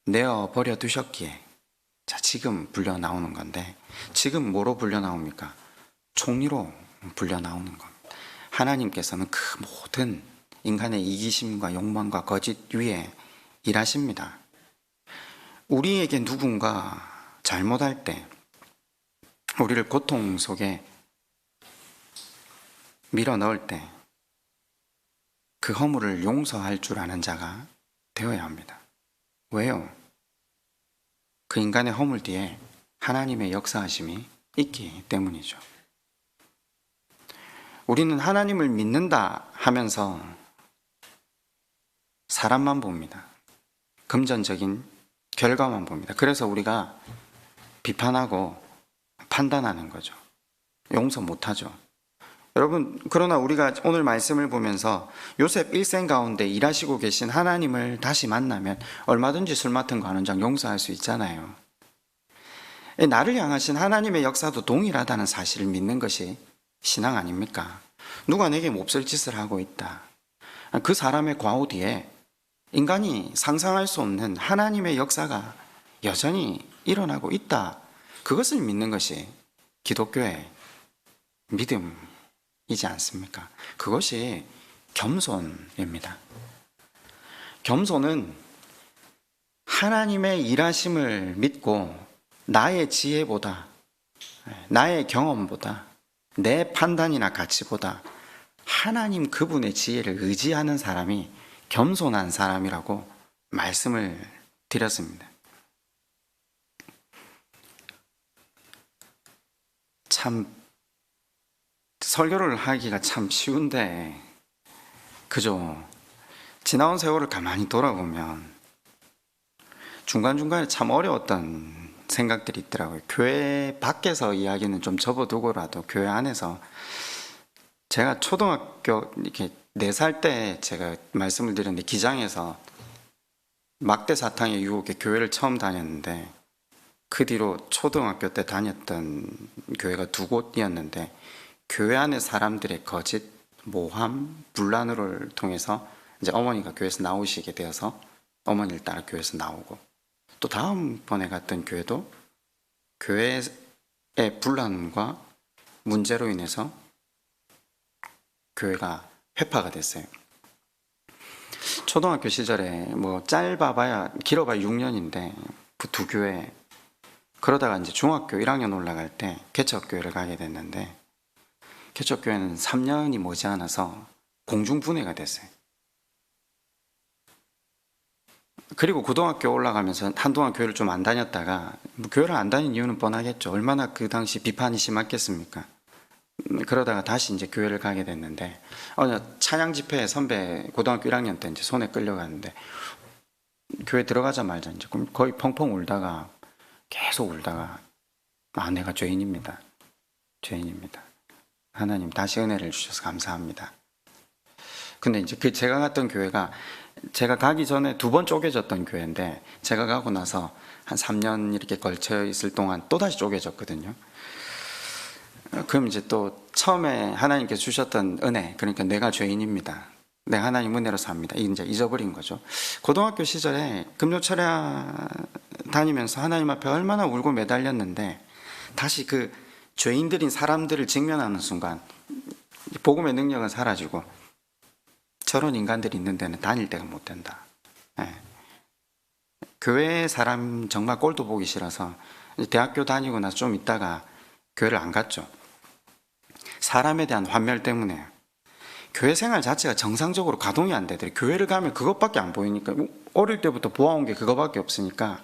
내어버려 두셨기에 자, 지금 불려 나오는 건데, 지금 뭐로 불려 나옵니까? 총리로 불려 나오는 겁니다. 하나님께서는 그 모든 인간의 이기심과 욕망과 거짓 위에 일하십니다. 우리에게 누군가 잘못할 때 우리를 고통 속에 밀어 넣을 때 그 허물을 용서할 줄 아는 자가 되어야 합니다. 왜요? 그 인간의 허물 뒤에 하나님의 역사하심이 있기 때문이죠. 우리는 하나님을 믿는다 하면서 사람만 봅니다. 금전적인 결과만 봅니다. 그래서 우리가 비판하고 판단하는 거죠. 용서 못하죠. 여러분, 그러나 우리가 오늘 말씀을 보면서 요셉 일생 가운데 일하시고 계신 하나님을 다시 만나면 얼마든지 술 맡은 관원장 용서할 수 있잖아요. 나를 향하신 하나님의 역사도 동일하다는 사실을 믿는 것이 신앙 아닙니까? 누가 내게 몹쓸 짓을 하고 있다, 그 사람의 과오 뒤에 인간이 상상할 수 없는 하나님의 역사가 여전히 일어나고 있다, 그것을 믿는 것이 기독교의 믿음이지 않습니까? 그것이 겸손입니다. 겸손은 하나님의 일하심을 믿고 나의 지혜보다, 나의 경험보다, 내 판단이나 가치보다 하나님 그분의 지혜를 의지하는 사람이 겸손한 사람이라고 말씀을 드렸습니다. 참 설교를 하기가 참 쉬운데, 그죠? 지나온 세월을 가만히 돌아보면 중간중간에 참 어려웠던 생각들이 있더라고요. 교회 밖에서 이야기는 좀 접어두고라도 교회 안에서, 제가 초등학교 이렇게 4살 때 제가 말씀을 드렸는데, 기장에서 막대 사탕의 유혹에 교회를 처음 다녔는데, 그 뒤로 초등학교 때 다녔던 교회가 2곳이었는데 교회 안에 사람들의 거짓, 모함, 분란을 통해서 이제 어머니가 교회에서 나오시게 되어서 어머니를 따라 교회에서 나오고, 또 다음번에 갔던 교회도 교회의 분란과 문제로 인해서 교회가 회파가 됐어요. 초등학교 시절에 뭐 짧아봐야 길어봐야 6년인데 그 2교회, 그러다가 이제 중학교 1학년 올라갈 때 개척교회를 가게 됐는데, 개척교회는 3년이 머지않아서 공중분해가 됐어요. 그리고 고등학교 올라가면서 한동안 교회를 좀 안 다녔다가, 뭐 교회를 안 다닌 이유는 뻔하겠죠. 얼마나 그 당시 비판이 심했겠습니까? 그러다가 다시 이제 교회를 가게 됐는데, 찬양 집회에 선배 고등학교 1학년 때 이제 손에 끌려갔는데, 교회 들어가자마자 이제 거의 펑펑 울다가, 계속 울다가, 내가 죄인입니다. 죄인입니다. 하나님 다시 은혜를 주셔서 감사합니다. 근데 이제 제가 갔던 교회가, 제가 가기 전에 2번 쪼개졌던 교회인데, 제가 가고 나서 한 3년 이렇게 걸쳐 있을 동안 또다시 쪼개졌거든요. 그럼 이제 또 처음에 하나님께서 주셨던 은혜, 그러니까 내가 죄인입니다. 내가 하나님 은혜로 삽니다. 이제 잊어버린 거죠. 고등학교 시절에 금요철야 다니면서 하나님 앞에 얼마나 울고 매달렸는데, 다시 그 죄인들인 사람들을 직면하는 순간 복음의 능력은 사라지고, 저런 인간들이 있는 데는 다닐 데가 못 된다. 교회 사람 정말 꼴도 보기 싫어서 대학교 다니고 나서 좀 있다가 교회를 안 갔죠. 사람에 대한 환멸 때문에 교회 생활 자체가 정상적으로 가동이 안 되더래. 교회를 가면 그것밖에 안 보이니까, 어릴 때부터 보아온 게 그거밖에 없으니까.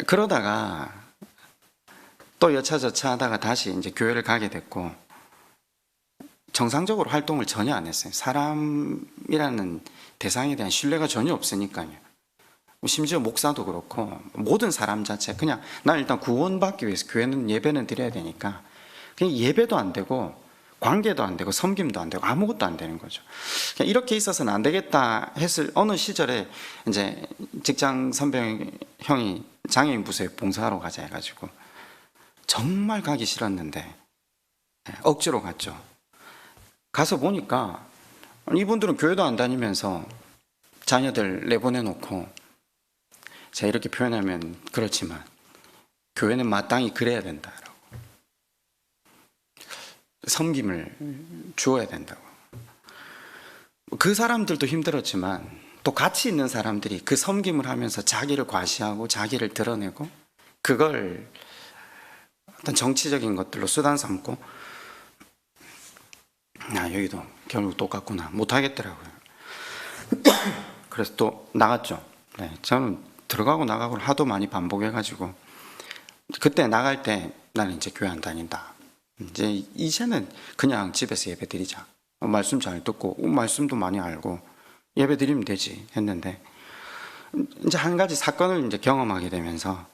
그러다가 또 여차저차 하다가 다시 이제 교회를 가게 됐고, 정상적으로 활동을 전혀 안 했어요. 사람이라는 대상에 대한 신뢰가 전혀 없으니까요. 심지어 목사도 그렇고 모든 사람 자체, 그냥 난 일단 구원받기 위해서 교회는 예배는 드려야 되니까 그냥 예배도 안 되고 관계도 안 되고 섬김도 안 되고 아무것도 안 되는 거죠. 그냥 이렇게 있어서는 안 되겠다 했을 어느 시절에 이제 직장 선배 형이 장애인 부서에 봉사하러 가자 해가지고 정말 가기 싫었는데 억지로 갔죠. 가서 보니까 이분들은 교회도 안 다니면서 자녀들 내보내놓고, 제가 이렇게 표현하면 그렇지만 교회는 마땅히 그래야 된다라고, 섬김을 주어야 된다고. 그 사람들도 힘들었지만 또 같이 있는 사람들이 그 섬김을 하면서 자기를 과시하고 자기를 드러내고 그걸 어떤 정치적인 것들로 수단 삼고, 여기도 결국 똑같구나, 못하겠더라고요. 그래서 또 나갔죠. 저는 들어가고 나가고 하도 많이 반복해가지고, 그때 나갈 때 나는 이제 교회 안 다닌다. 이제는 그냥 집에서 예배 드리자. 말씀 잘 듣고 말씀도 많이 알고 예배 드리면 되지 했는데, 이제 한 가지 사건을 이제 경험하게 되면서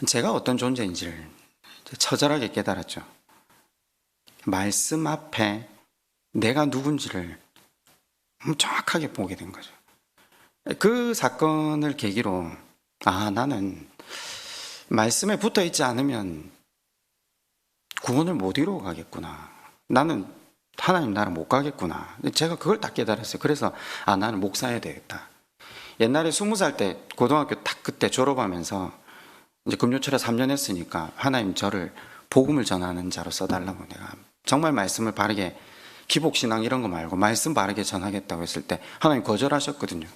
제가 어떤 존재인지를 처절하게 깨달았죠. 말씀 앞에 내가 누군지를 정확하게 보게 된 거죠. 그 사건을 계기로 나는 말씀에 붙어 있지 않으면 구원을 못 이루어 가겠구나. 나는 하나님 나라 못 가겠구나. 제가 그걸 딱 깨달았어요. 그래서 나는 목사해야 되겠다. 옛날에 20살 때 고등학교 딱 그때 졸업하면서 이제 금요철에 3년 했으니까 하나님 저를 복음을 전하는 자로 써달라고, 내가 정말 말씀을 바르게, 기복신앙 이런 거 말고 말씀 바르게 전하겠다고 했을 때 하나님 거절하셨거든요.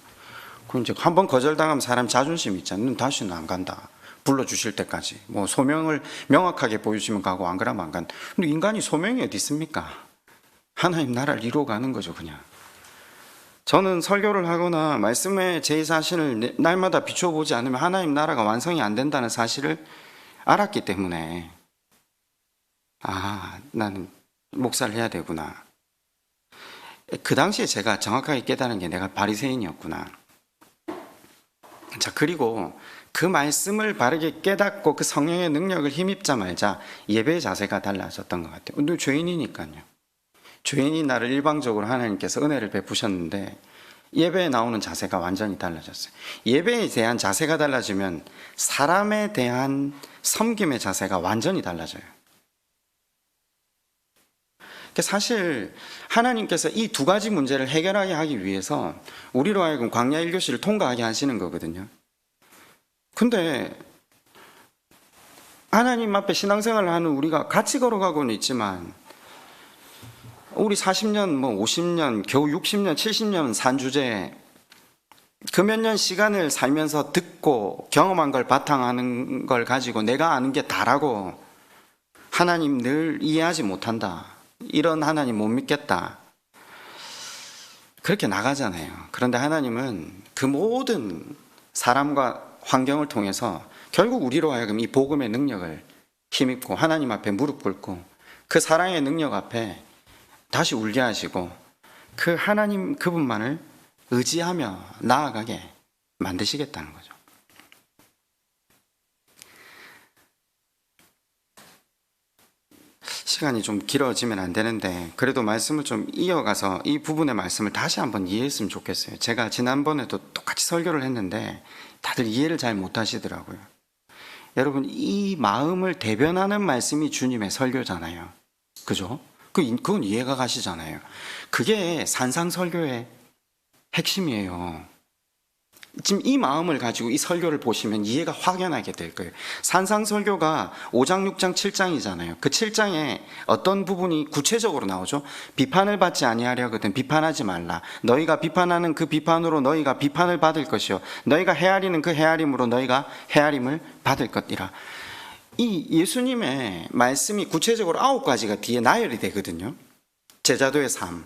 그럼 이제 한번 거절당하면 사람 자존심 있잖아요. 다시는 안 간다. 불러주실 때까지. 뭐 소명을 명확하게 보여주시면 가고 안 그러면 안 간다. 근데 인간이 소명이 어디 있습니까? 하나님 나라를 이루어가는 거죠, 그냥. 저는 설교를 하거나 말씀에 제 자신을 날마다 비춰보지 않으면 하나님 나라가 완성이 안 된다는 사실을 알았기 때문에 나는 목사를 해야 되구나. 그 당시에 제가 정확하게 깨달은 게 내가 바리새인이었구나. 자, 그리고 그 말씀을 바르게 깨닫고 그 성령의 능력을 힘입자마자 예배의 자세가 달라졌던 것 같아요. 근데 죄인이니까요. 죄인이 나를 일방적으로 하나님께서 은혜를 베푸셨는데 예배에 나오는 자세가 완전히 달라졌어요. 예배에 대한 자세가 달라지면 사람에 대한 섬김의 자세가 완전히 달라져요. 사실 하나님께서 이 2가지 문제를 해결하게 하기 위해서 우리로 하여금 광야 1교시를 통과하게 하시는 거거든요. 근데 하나님 앞에 신앙생활을 하는 우리가 같이 걸어가고는 있지만, 우리 40년, 50년, 겨우 60년, 70년 산 주제에 그 몇 년 시간을 살면서 듣고 경험한 걸 바탕하는 걸 가지고 내가 아는 게 다라고 하나님 늘 이해하지 못한다, 이런 하나님 못 믿겠다, 그렇게 나가잖아요. 그런데 하나님은 그 모든 사람과 환경을 통해서 결국 우리로 하여금 이 복음의 능력을 힘입고 하나님 앞에 무릎 꿇고 그 사랑의 능력 앞에 다시 울게 하시고 그 하나님 그분만을 의지하며 나아가게 만드시겠다는 거죠. 시간이 좀 길어지면 안 되는데 그래도 말씀을 좀 이어가서 이 부분의 말씀을 다시 한번 이해했으면 좋겠어요. 제가 지난번에도 똑같이 설교를 했는데 다들 이해를 잘 못하시더라고요. 여러분, 이 마음을 대변하는 말씀이 주님의 설교잖아요. 그죠? 그건 이해가 가시잖아요. 그게 산상설교의 핵심이에요. 지금 이 마음을 가지고 이 설교를 보시면 이해가 확연하게 될 거예요. 산상설교가 5장, 6장, 7장이잖아요. 그 7장에 어떤 부분이 구체적으로 나오죠? 비판을 받지 아니하려거든 비판하지 말라. 너희가 비판하는 그 비판으로 너희가 비판을 받을 것이요 너희가 헤아리는 그 헤아림으로 너희가 헤아림을 받을 것이라. 이 예수님의 말씀이 구체적으로 9가지가 뒤에 나열이 되거든요. 제자도의 삶,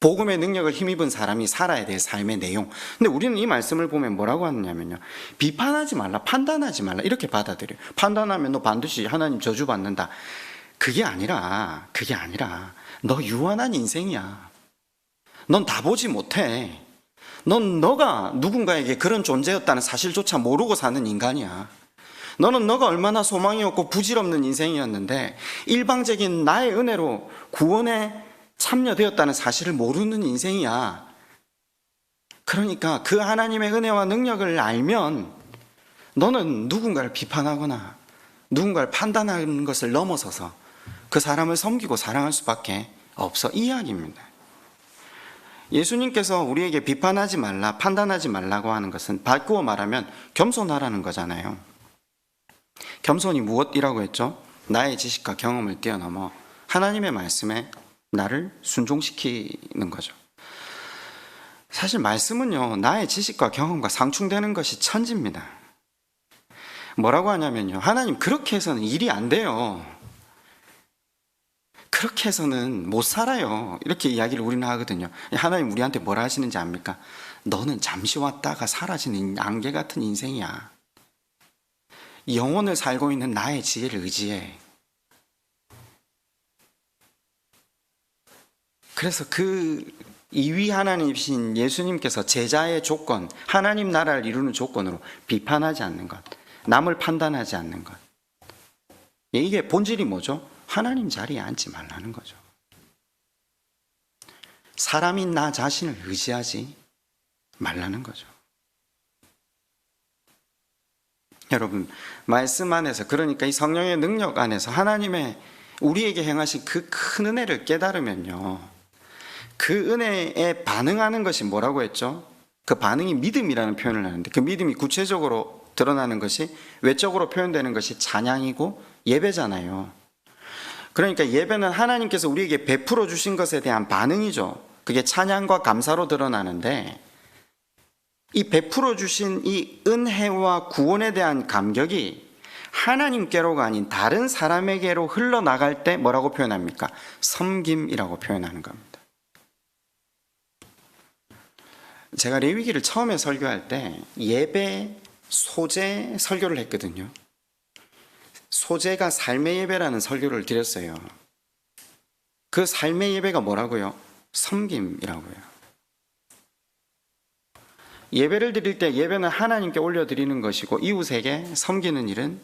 복음의 능력을 힘입은 사람이 살아야 될 삶의 내용. 근데 우리는 이 말씀을 보면 뭐라고 하느냐면요, 비판하지 말라, 판단하지 말라 이렇게 받아들여요. 판단하면 너 반드시 하나님 저주받는다. 그게 아니라 너 유한한 인생이야. 넌 다 보지 못해. 너가 누군가에게 그런 존재였다는 사실조차 모르고 사는 인간이야. 너가 얼마나 소망이 없고 부질없는 인생이었는데 일방적인 나의 은혜로 구원에 참여되었다는 사실을 모르는 인생이야. 그러니까 그 하나님의 은혜와 능력을 알면 너는 누군가를 비판하거나 누군가를 판단하는 것을 넘어서서 그 사람을 섬기고 사랑할 수밖에 없어. 이 이야기입니다. 예수님께서 우리에게 비판하지 말라, 판단하지 말라고 하는 것은 바꾸어 말하면 겸손하라는 거잖아요. 겸손이 무엇이라고 했죠? 나의 지식과 경험을 뛰어넘어 하나님의 말씀에 나를 순종시키는 거죠. 사실 말씀은요, 나의 지식과 경험과 상충되는 것이 천지입니다. 뭐라고 하냐면요, 하나님 그렇게 해서는 일이 안 돼요. 그렇게 해서는 못 살아요. 이렇게 이야기를 우리는 하거든요. 하나님 우리한테 뭐라 하시는지 압니까? 너는 잠시 왔다가 사라지는 안개 같은 인생이야. 영혼을 살고 있는 나의 지혜를 의지해. 그래서 그 이위 하나님이신 예수님께서 제자의 조건, 하나님 나라를 이루는 조건으로 비판하지 않는 것, 남을 판단하지 않는 것. 이게 본질이 뭐죠? 하나님 자리에 앉지 말라는 거죠. 사람인 나 자신을 의지하지 말라는 거죠. 여러분, 말씀 안에서, 그러니까 이 성령의 능력 안에서 하나님의 우리에게 행하신 그 큰 은혜를 깨달으면요, 그 은혜에 반응하는 것이 뭐라고 했죠? 그 반응이 믿음이라는 표현을 하는데, 그 믿음이 구체적으로 드러나는 것이, 외적으로 표현되는 것이 찬양이고 예배잖아요. 그러니까 예배는 하나님께서 우리에게 베풀어 주신 것에 대한 반응이죠. 그게 찬양과 감사로 드러나는데, 이 베풀어 주신 이 은혜와 구원에 대한 감격이 하나님께로가 아닌 다른 사람에게로 흘러나갈 때 뭐라고 표현합니까? 섬김이라고 표현하는 겁니다. 제가 레위기를 처음에 설교할 때 예배, 소재 설교를 했거든요. 소재가 삶의 예배라는 설교를 드렸어요. 그 삶의 예배가 뭐라고요? 섬김이라고요. 예배를 드릴 때 예배는 하나님께 올려드리는 것이고 이웃에게 섬기는 일은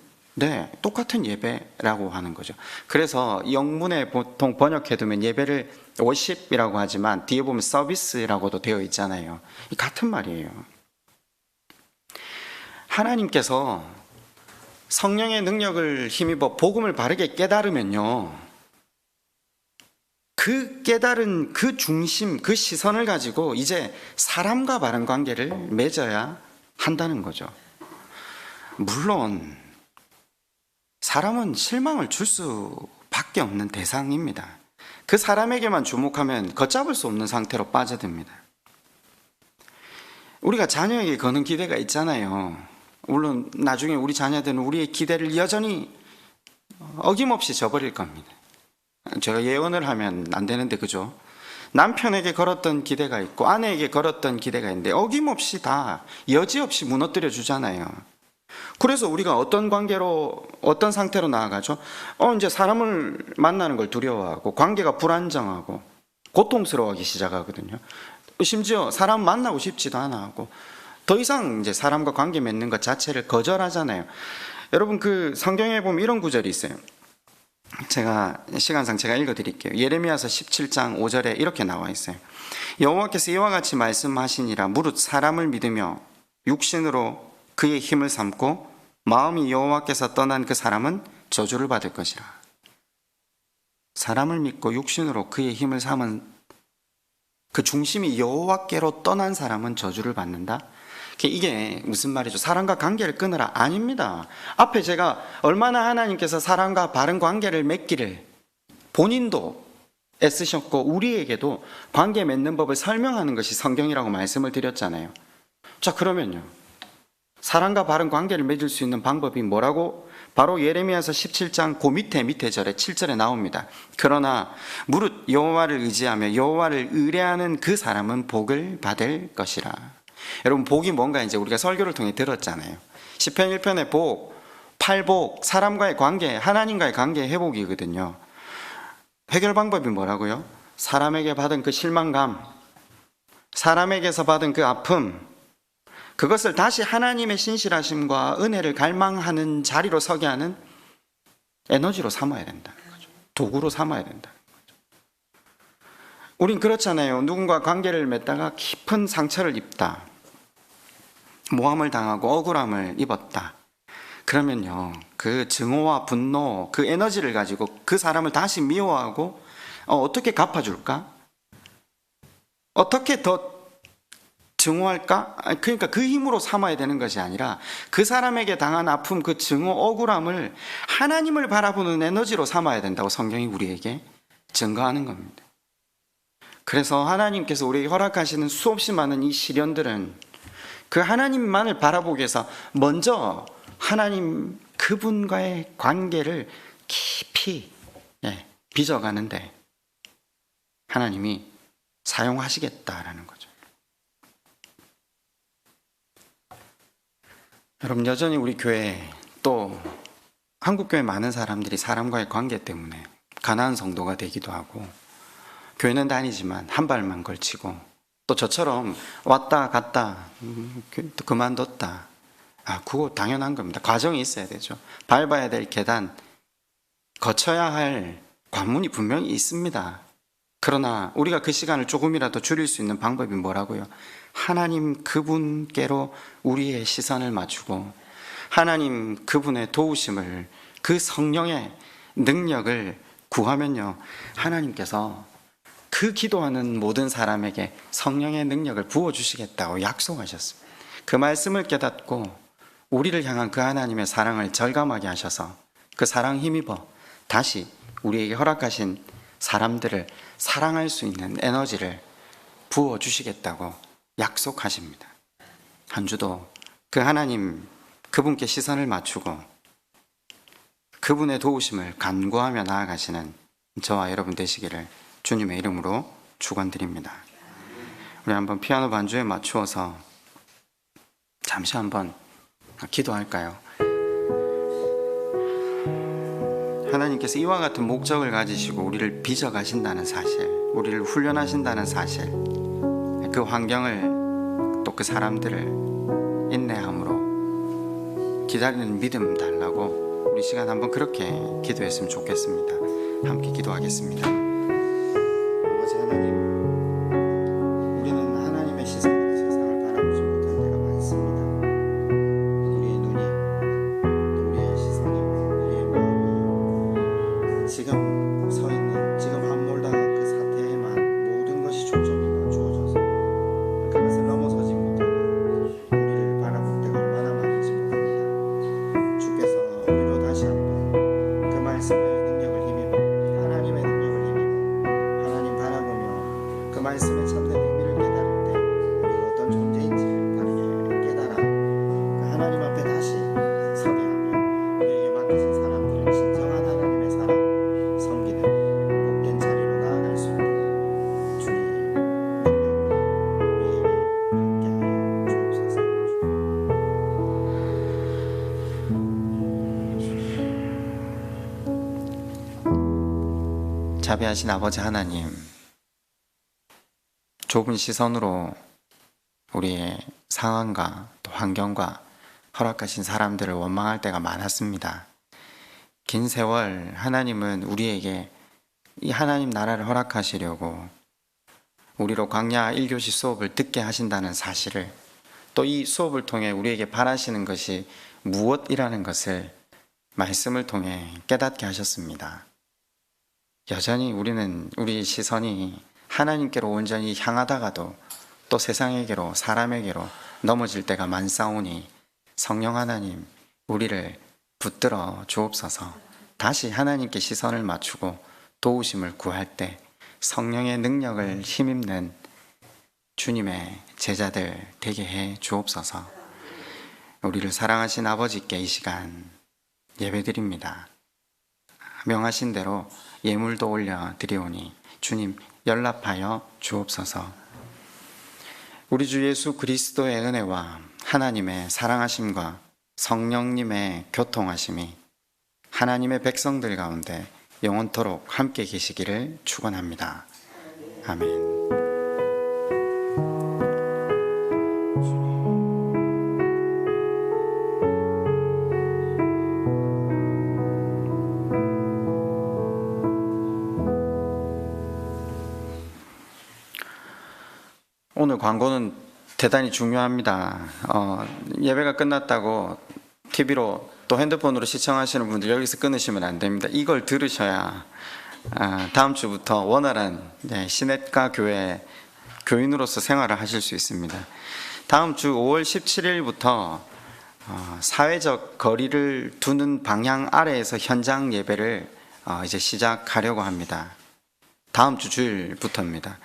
똑같은 예배라고 하는 거죠. 그래서 영문에 보통 번역해두면 예배를 워십이라고 하지만 뒤에 보면 서비스라고도 되어 있잖아요. 같은 말이에요. 하나님께서 성령의 능력을 힘입어 복음을 바르게 깨달으면요, 그 깨달은 그 중심, 그 시선을 가지고 이제 사람과 바른 관계를 맺어야 한다는 거죠. 물론 사람은 실망을 줄 수밖에 없는 대상입니다. 그 사람에게만 주목하면 걷잡을 수 없는 상태로 빠져듭니다. 우리가 자녀에게 거는 기대가 있잖아요. 물론 나중에 우리 자녀들은 우리의 기대를 여전히 어김없이 저버릴 겁니다. 제가 예언을 하면 안 되는데, 그죠? 남편에게 걸었던 기대가 있고 아내에게 걸었던 기대가 있는데 어김없이 다 여지없이 무너뜨려 주잖아요. 그래서 우리가 어떤 관계로, 어떤 상태로 나아가죠? 이제 사람을 만나는 걸 두려워하고 관계가 불안정하고 고통스러워하기 시작하거든요. 심지어 사람 만나고 싶지도 않아 하고 더 이상 이제 사람과 관계 맺는 것 자체를 거절하잖아요. 여러분, 그 성경에 보면 이런 구절이 있어요. 시간상 제가 읽어드릴게요. 예레미야서 17장 5절에 이렇게 나와 있어요. 여호와께서 이와 같이 말씀하시니라. 무릇 사람을 믿으며 육신으로 그의 힘을 삼고 마음이 여호와께서 떠난 그 사람은 저주를 받을 것이라. 사람을 믿고 육신으로 그의 힘을 삼은 그 중심이 여호와께로 떠난 사람은 저주를 받는다. 이게 무슨 말이죠? 사람과 관계를 끊으라? 아닙니다. 앞에 제가 얼마나 하나님께서 사람과 바른 관계를 맺기를 본인도 애쓰셨고 우리에게도 관계 맺는 법을 설명하는 것이 성경이라고 말씀을 드렸잖아요. 자, 그러면요, 사람과 바른 관계를 맺을 수 있는 방법이 뭐라고? 바로 예레미야서 17장 그 밑에 절에 7절에 나옵니다. 그러나 무릇 여호와를 의지하며 여호와를 의뢰하는 그 사람은 복을 받을 것이라. 여러분, 복이 뭔가 이제 우리가 설교를 통해 들었잖아요. 시편 1편의 복, 팔복, 사람과의 관계, 하나님과의 관계 회복이거든요. 해결 방법이 뭐라고요? 사람에게 받은 그 실망감, 사람에게서 받은 그 아픔, 그것을 다시 하나님의 신실하심과 은혜를 갈망하는 자리로 서게 하는 에너지로 삼아야 된다는 거죠. 도구로 삼아야 된다는 거죠. 우린 그렇잖아요. 누군가 관계를 맺다가 깊은 상처를 입다, 모함을 당하고 억울함을 입었다. 그러면요, 그 증오와 분노, 그 에너지를 가지고 그 사람을 다시 미워하고 어떻게 갚아줄까? 어떻게 더 증오할까? 그러니까 그 힘으로 삼아야 되는 것이 아니라 그 사람에게 당한 아픔, 그 증오, 억울함을 하나님을 바라보는 에너지로 삼아야 된다고 성경이 우리에게 증거하는 겁니다. 그래서 하나님께서 우리에게 허락하시는 수없이 많은 이 시련들은 그 하나님만을 바라보기 위해서 먼저 하나님 그분과의 관계를 깊이 빚어가는데 하나님이 사용하시겠다라는 거죠. 여러분, 여전히 우리 교회, 또 한국교회 많은 사람들이 사람과의 관계 때문에 가난한 성도가 되기도 하고, 교회는 다니지만 한 발만 걸치고, 또 저처럼 왔다 갔다 또 그만뒀다. 그거 당연한 겁니다. 과정이 있어야 되죠. 밟아야 될 계단, 거쳐야 할 관문이 분명히 있습니다. 그러나 우리가 그 시간을 조금이라도 줄일 수 있는 방법이 뭐라고요? 하나님 그분께로 우리의 시선을 맞추고 하나님 그분의 도우심을, 그 성령의 능력을 구하면요, 하나님께서 그 기도하는 모든 사람에게 성령의 능력을 부어주시겠다고 약속하셨습니다. 그 말씀을 깨닫고 우리를 향한 그 하나님의 사랑을 절감하게 하셔서 그 사랑 힘입어 다시 우리에게 허락하신 사람들을 사랑할 수 있는 에너지를 부어주시겠다고 약속하십니다. 한 주도 그 하나님 그분께 시선을 맞추고 그분의 도우심을 간구하며 나아가시는 저와 여러분 되시기를 주님의 이름으로 축원드립니다. 우리 한번 피아노 반주에 맞추어서 잠시 한번 기도할까요? 하나님께서 이와 같은 목적을 가지시고 우리를 빚어 가신다는 사실, 우리를 훈련하신다는 사실, 그 환경을 또 그 사람들을 인내함으로 기다리는 믿음 달라고 우리 시간 한번 그렇게 기도했으면 좋겠습니다. 함께 기도하겠습니다. 아버지 하나님, 우리는 하나님의 시선으로 세상을 바라보지 못할 때가 많습니다. 우리의 눈이, 또 우리의 시선이, 우리의 마음이 지금 서 있는, 지금 함몰당한 그 사태에만 모든 것이 초점이 맞추어져서 그것을 넘어서지 못하는 우리를 바라볼 때가 얼마나 많은지 모릅니다. 주께서 우리로 다시 한번 그 말씀의 능력을 힘입어, 하나님의 능력을 힘입어 하나님 바라보며 자비하신 아버지 하나님, 좁은 시선으로 우리의 상황과 또 환경과 허락하신 사람들을 원망할 때가 많았습니다. 긴 세월 하나님은 우리에게 이 하나님 나라를 허락하시려고 우리로 광야 1교시 수업을 듣게 하신다는 사실을, 또 이 수업을 통해 우리에게 바라시는 것이 무엇이라는 것을 말씀을 통해 깨닫게 하셨습니다. 여전히 우리는 우리 시선이 하나님께로 온전히 향하다가도 또 세상에게로, 사람에게로 넘어질 때가 많사오니 성령 하나님, 우리를 붙들어 주옵소서. 다시 하나님께 시선을 맞추고 도우심을 구할 때 성령의 능력을 힘입는 주님의 제자들 되게 해 주옵소서. 우리를 사랑하신 아버지께 이 시간 예배드립니다. 명하신 대로 예물도 올려 드리오니 주님 연락하여 주옵소서. 우리 주 예수 그리스도의 은혜와 하나님의 사랑하심과 성령님의 교통하심이 하나님의 백성들 가운데 영원토록 함께 계시기를 축원합니다. 아멘. 오늘 광고는 대단히 중요합니다. 예배가 끝났다고 TV로 또 핸드폰으로 시청하시는 분들 여기서 끊으시면 안 됩니다. 이걸 들으셔야 다음 주부터 원활한 시냇가 교회 교인으로서 생활을 하실 수 있습니다. 다음 주 5월 17일부터 사회적 거리를 두는 방향 아래에서 현장 예배를 이제 시작하려고 합니다. 다음 주 주일부터입니다.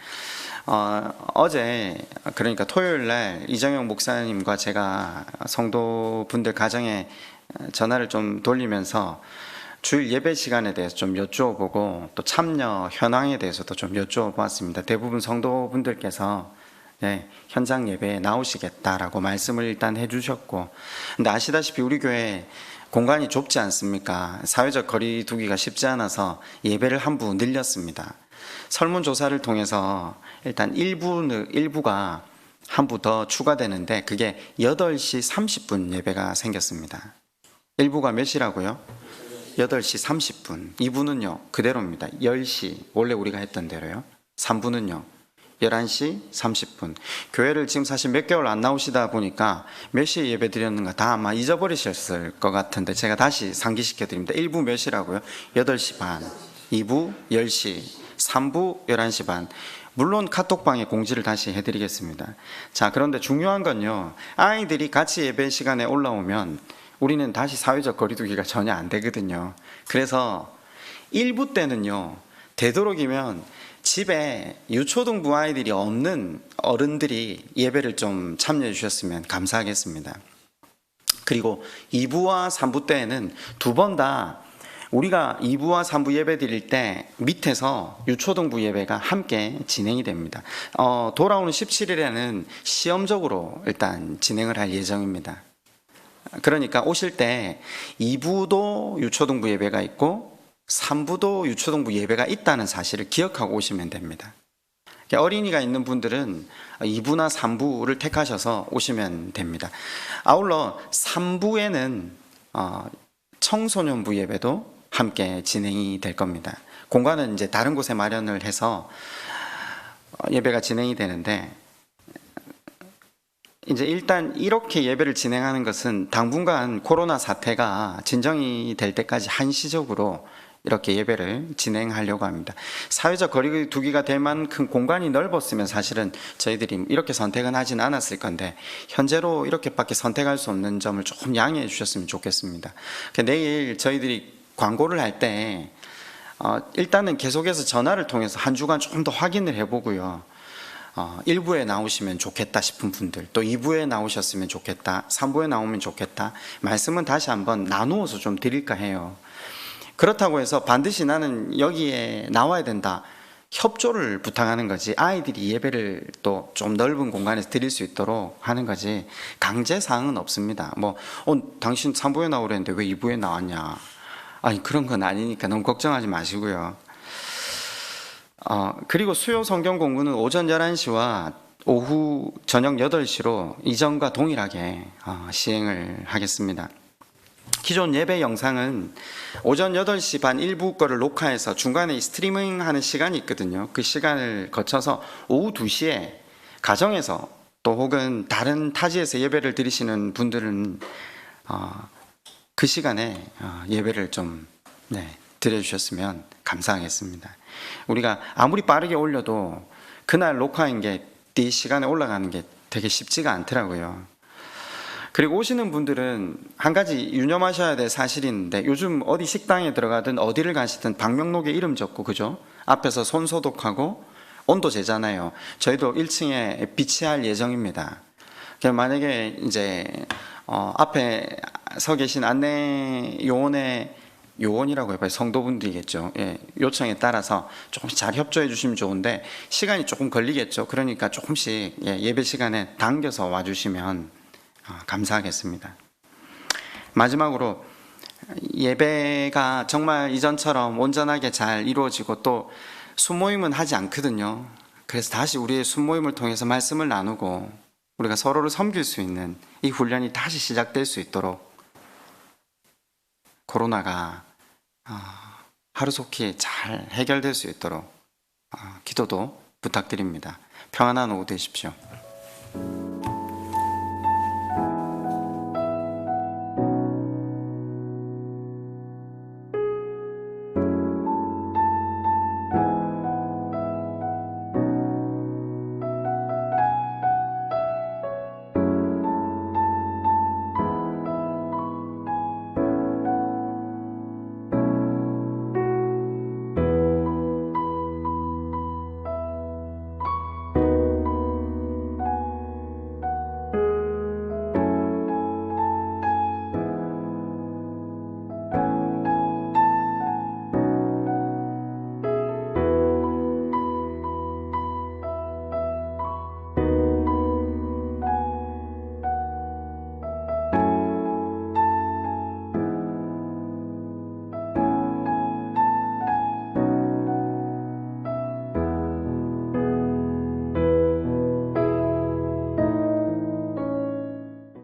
어제, 그러니까 토요일 날 이정영 목사님과 제가 성도분들 가정에 전화를 좀 돌리면서 주일 예배 시간에 대해서 좀 여쭈어보고 또 참여 현황에 대해서도 좀 여쭈어보았습니다. 대부분 성도분들께서 현장 예배에 나오시겠다라고 말씀을 일단 해주셨고, 근데 아시다시피 우리 교회 공간이 좁지 않습니까? 사회적 거리 두기가 쉽지 않아서 예배를 한 부 늘렸습니다. 설문조사를 통해서 일단 일부가 한 부 더 추가되는데 그게 8시 30분 예배가 생겼습니다. 일부가 몇 시라고요? 8시 30분. 2부는요 그대로입니다. 10시 원래 우리가 했던 대로요. 3부는요 11시 30분. 교회를 지금 사실 몇 개월 안 나오시다 보니까 몇 시에 예배 드렸는가 다 아마 잊어버리셨을 것 같은데 제가 다시 상기시켜 드립니다. 1부 몇 시라고요? 8시 반. 2부 10시. 3부 11시 반. 물론 카톡방에 공지를 다시 해드리겠습니다. 자, 그런데 중요한 건요, 아이들이 같이 예배 시간에 올라오면 우리는 다시 사회적 거리두기가 전혀 안 되거든요. 그래서 1부 때는요, 되도록이면 집에 유초등부 아이들이 없는 어른들이 예배를 좀 참여해 주셨으면 감사하겠습니다. 그리고 2부와 3부 때에는 두 번 다 우리가 2부와 3부 예배 드릴 때 밑에서 유초등부 예배가 함께 진행이 됩니다. 돌아오는 17일에는 시험적으로 일단 진행을 할 예정입니다. 그러니까 오실 때 2부도 유초등부 예배가 있고 3부도 유초등부 예배가 있다는 사실을 기억하고 오시면 됩니다. 어린이가 있는 분들은 2부나 3부를 택하셔서 오시면 됩니다. 아울러 3부에는 청소년부 예배도 함께 진행이 될 겁니다. 공간은 이제 다른 곳에 마련을 해서 예배가 진행이 되는데, 이제 일단 이렇게 예배를 진행하는 것은 당분간 코로나 사태가 진정이 될 때까지 한시적으로 이렇게 예배를 진행하려고 합니다. 사회적 거리두기가 될 만큼 공간이 넓었으면 사실은 저희들이 이렇게 선택은 하진 않았을 건데, 현재로 이렇게밖에 선택할 수 없는 점을 조금 양해해 주셨으면 좋겠습니다. 내일 저희들이 광고를 할 때 일단은 계속해서 전화를 통해서 한 주간 조금 더 확인을 해보고요, 1부에 나오시면 좋겠다 싶은 분들, 또 2부에 나오셨으면 좋겠다, 3부에 나오면 좋겠다, 말씀은 다시 한번 나누어서 좀 드릴까 해요. 그렇다고 해서 반드시 나는 여기에 나와야 된다, 협조를 부탁하는 거지, 아이들이 예배를 또 좀 넓은 공간에서 드릴 수 있도록 하는 거지 강제사항은 없습니다. 당신 3부에 나오려는데 왜 2부에 나왔냐, 아니 그런 건 아니니까 너무 걱정하지 마시고요. 그리고 수요 성경 공부는 오전 11시와 오후 저녁 8시로 이전과 동일하게 시행을 하겠습니다. 기존 예배 영상은 오전 8시 반 일부 거를 녹화해서 중간에 스트리밍 하는 시간이 있거든요. 그 시간을 거쳐서 오후 2시에 가정에서 또 혹은 다른 타지에서 예배를 드리시는 분들은 그 시간에 예배를 좀 드려주셨으면 감사하겠습니다. 우리가 아무리 빠르게 올려도 그날 녹화인 게 이 시간에 올라가는 게 되게 쉽지가 않더라고요. 그리고 오시는 분들은 한 가지 유념하셔야 될 사실이 있는데, 요즘 어디 식당에 들어가든 어디를 가시든 방명록에 이름 적고, 그죠? 앞에서 손 소독하고 온도 재잖아요. 저희도 1층에 비치할 예정입니다. 만약에 이제 앞에 서 계신 안내 요원이라고 해봐요. 성도분들이겠죠. 요청에 따라서 조금씩 잘 협조해 주시면 좋은데 시간이 조금 걸리겠죠. 그러니까 조금씩 예배 시간에 당겨서 와주시면 감사하겠습니다. 마지막으로 예배가 정말 이전처럼 온전하게 잘 이루어지고 또 순모임은 하지 않거든요. 그래서 다시 우리의 순모임을 통해서 말씀을 나누고 우리가 서로를 섬길 수 있는 이 훈련이 다시 시작될 수 있도록 코로나가 하루속히 잘 해결될 수 있도록 기도도 부탁드립니다. 평안한 오후 되십시오.